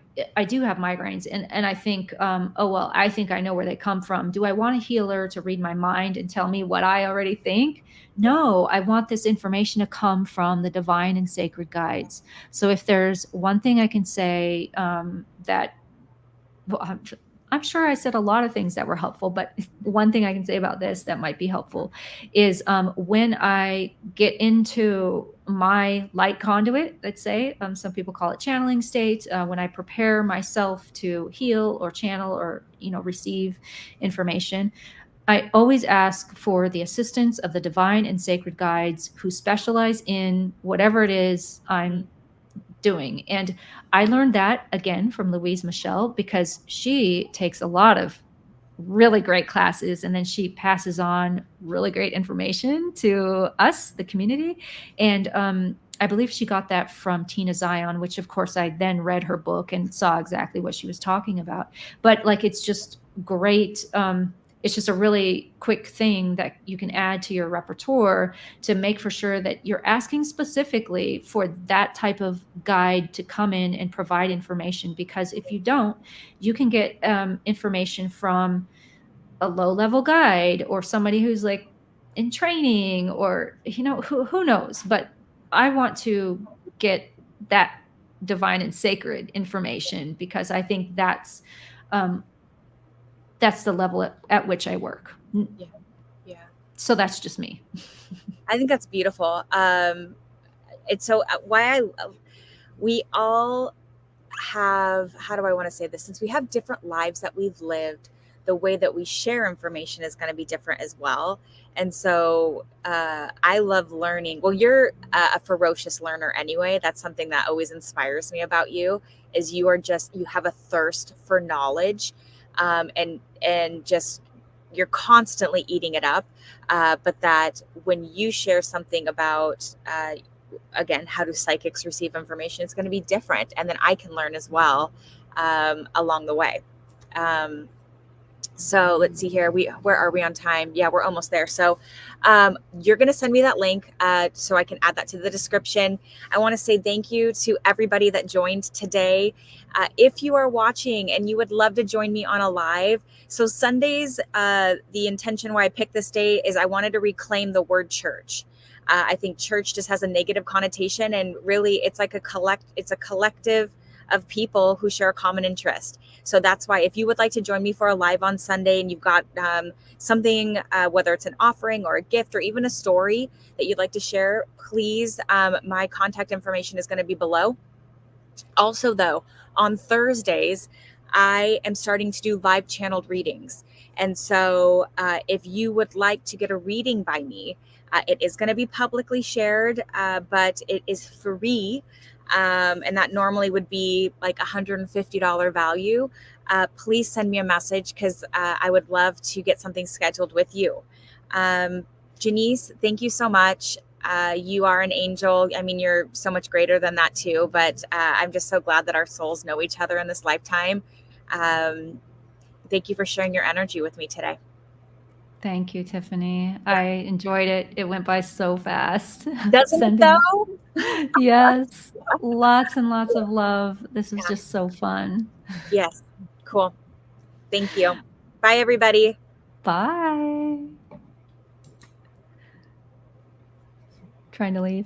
do have migraines, and I think, oh well, I think I know where they come from. Do I want a healer to read my mind and tell me what I already think? Yeah. No, I want this information to come from the divine and sacred guides. So if there's one thing I can say, that, well, I'm sure I said a lot of things that were helpful, but one thing I can say about this that might be helpful is, when I get into my light conduit, let's say, some people call it channeling state, when I prepare myself to heal or channel or, receive information, I always ask for the assistance of the divine and sacred guides who specialize in whatever it is I'm doing. And I learned that again from Louise Michelle, because she takes a lot of really great classes and then she passes on really great information to us, the community. And I believe she got that from Tina Zion, which of course I then read her book and saw exactly what she was talking about. But like, it's just great. It's just a really quick thing that you can add to your repertoire to make for sure that you're asking specifically for that type of guide to come in and provide information. Because if you don't, you can get information from a low level guide or somebody who's like in training, or who knows. But I want to get that divine and sacred information, because I think that's the level at which I work. Yeah. Yeah. So that's just me. I think that's beautiful. It's so we all have, how do I want to say this? Since we have different lives that we've lived, the way that we share information is going to be different as well. And so I love learning. Well, you're a ferocious learner anyway. That's something that always inspires me about you, is you have a thirst for knowledge, and just, you're constantly eating it up. But that when you share something about, again, how do psychics receive information, it's going to be different, and then I can learn as well along the way. So let's see here, where are we on time? Yeah, we're almost there. So you're going to send me that link so I can add that to the description. I want to say thank you to everybody that joined today. If you are watching and you would love to join me on a live, so Sundays, the intention why I picked this day is I wanted to reclaim the word church. I think church just has a negative connotation, and really it's like it's a collective of people who share a common interest. So that's why, if you would like to join me for a live on Sunday and you've got something, whether it's an offering or a gift or even a story that you'd like to share, please, my contact information is going to be below. Also, though, on Thursdays, I am starting to do live channeled readings. And so if you would like to get a reading by me, it is going to be publicly shared, but it is free. and that normally would be like $150 value, please send me a message, because I would love to get something scheduled with you. Janise, thank you so much. You are an angel. I mean, you're so much greater than that too, but I'm just so glad that our souls know each other in this lifetime. Thank you for sharing your energy with me today. Thank you, Tiffany. I enjoyed it. It went by so fast. Doesn't it though? Yes, lots and lots of love. This was Yeah. just so fun. Yes. Cool. Thank you. Bye, everybody. Bye. Trying to leave.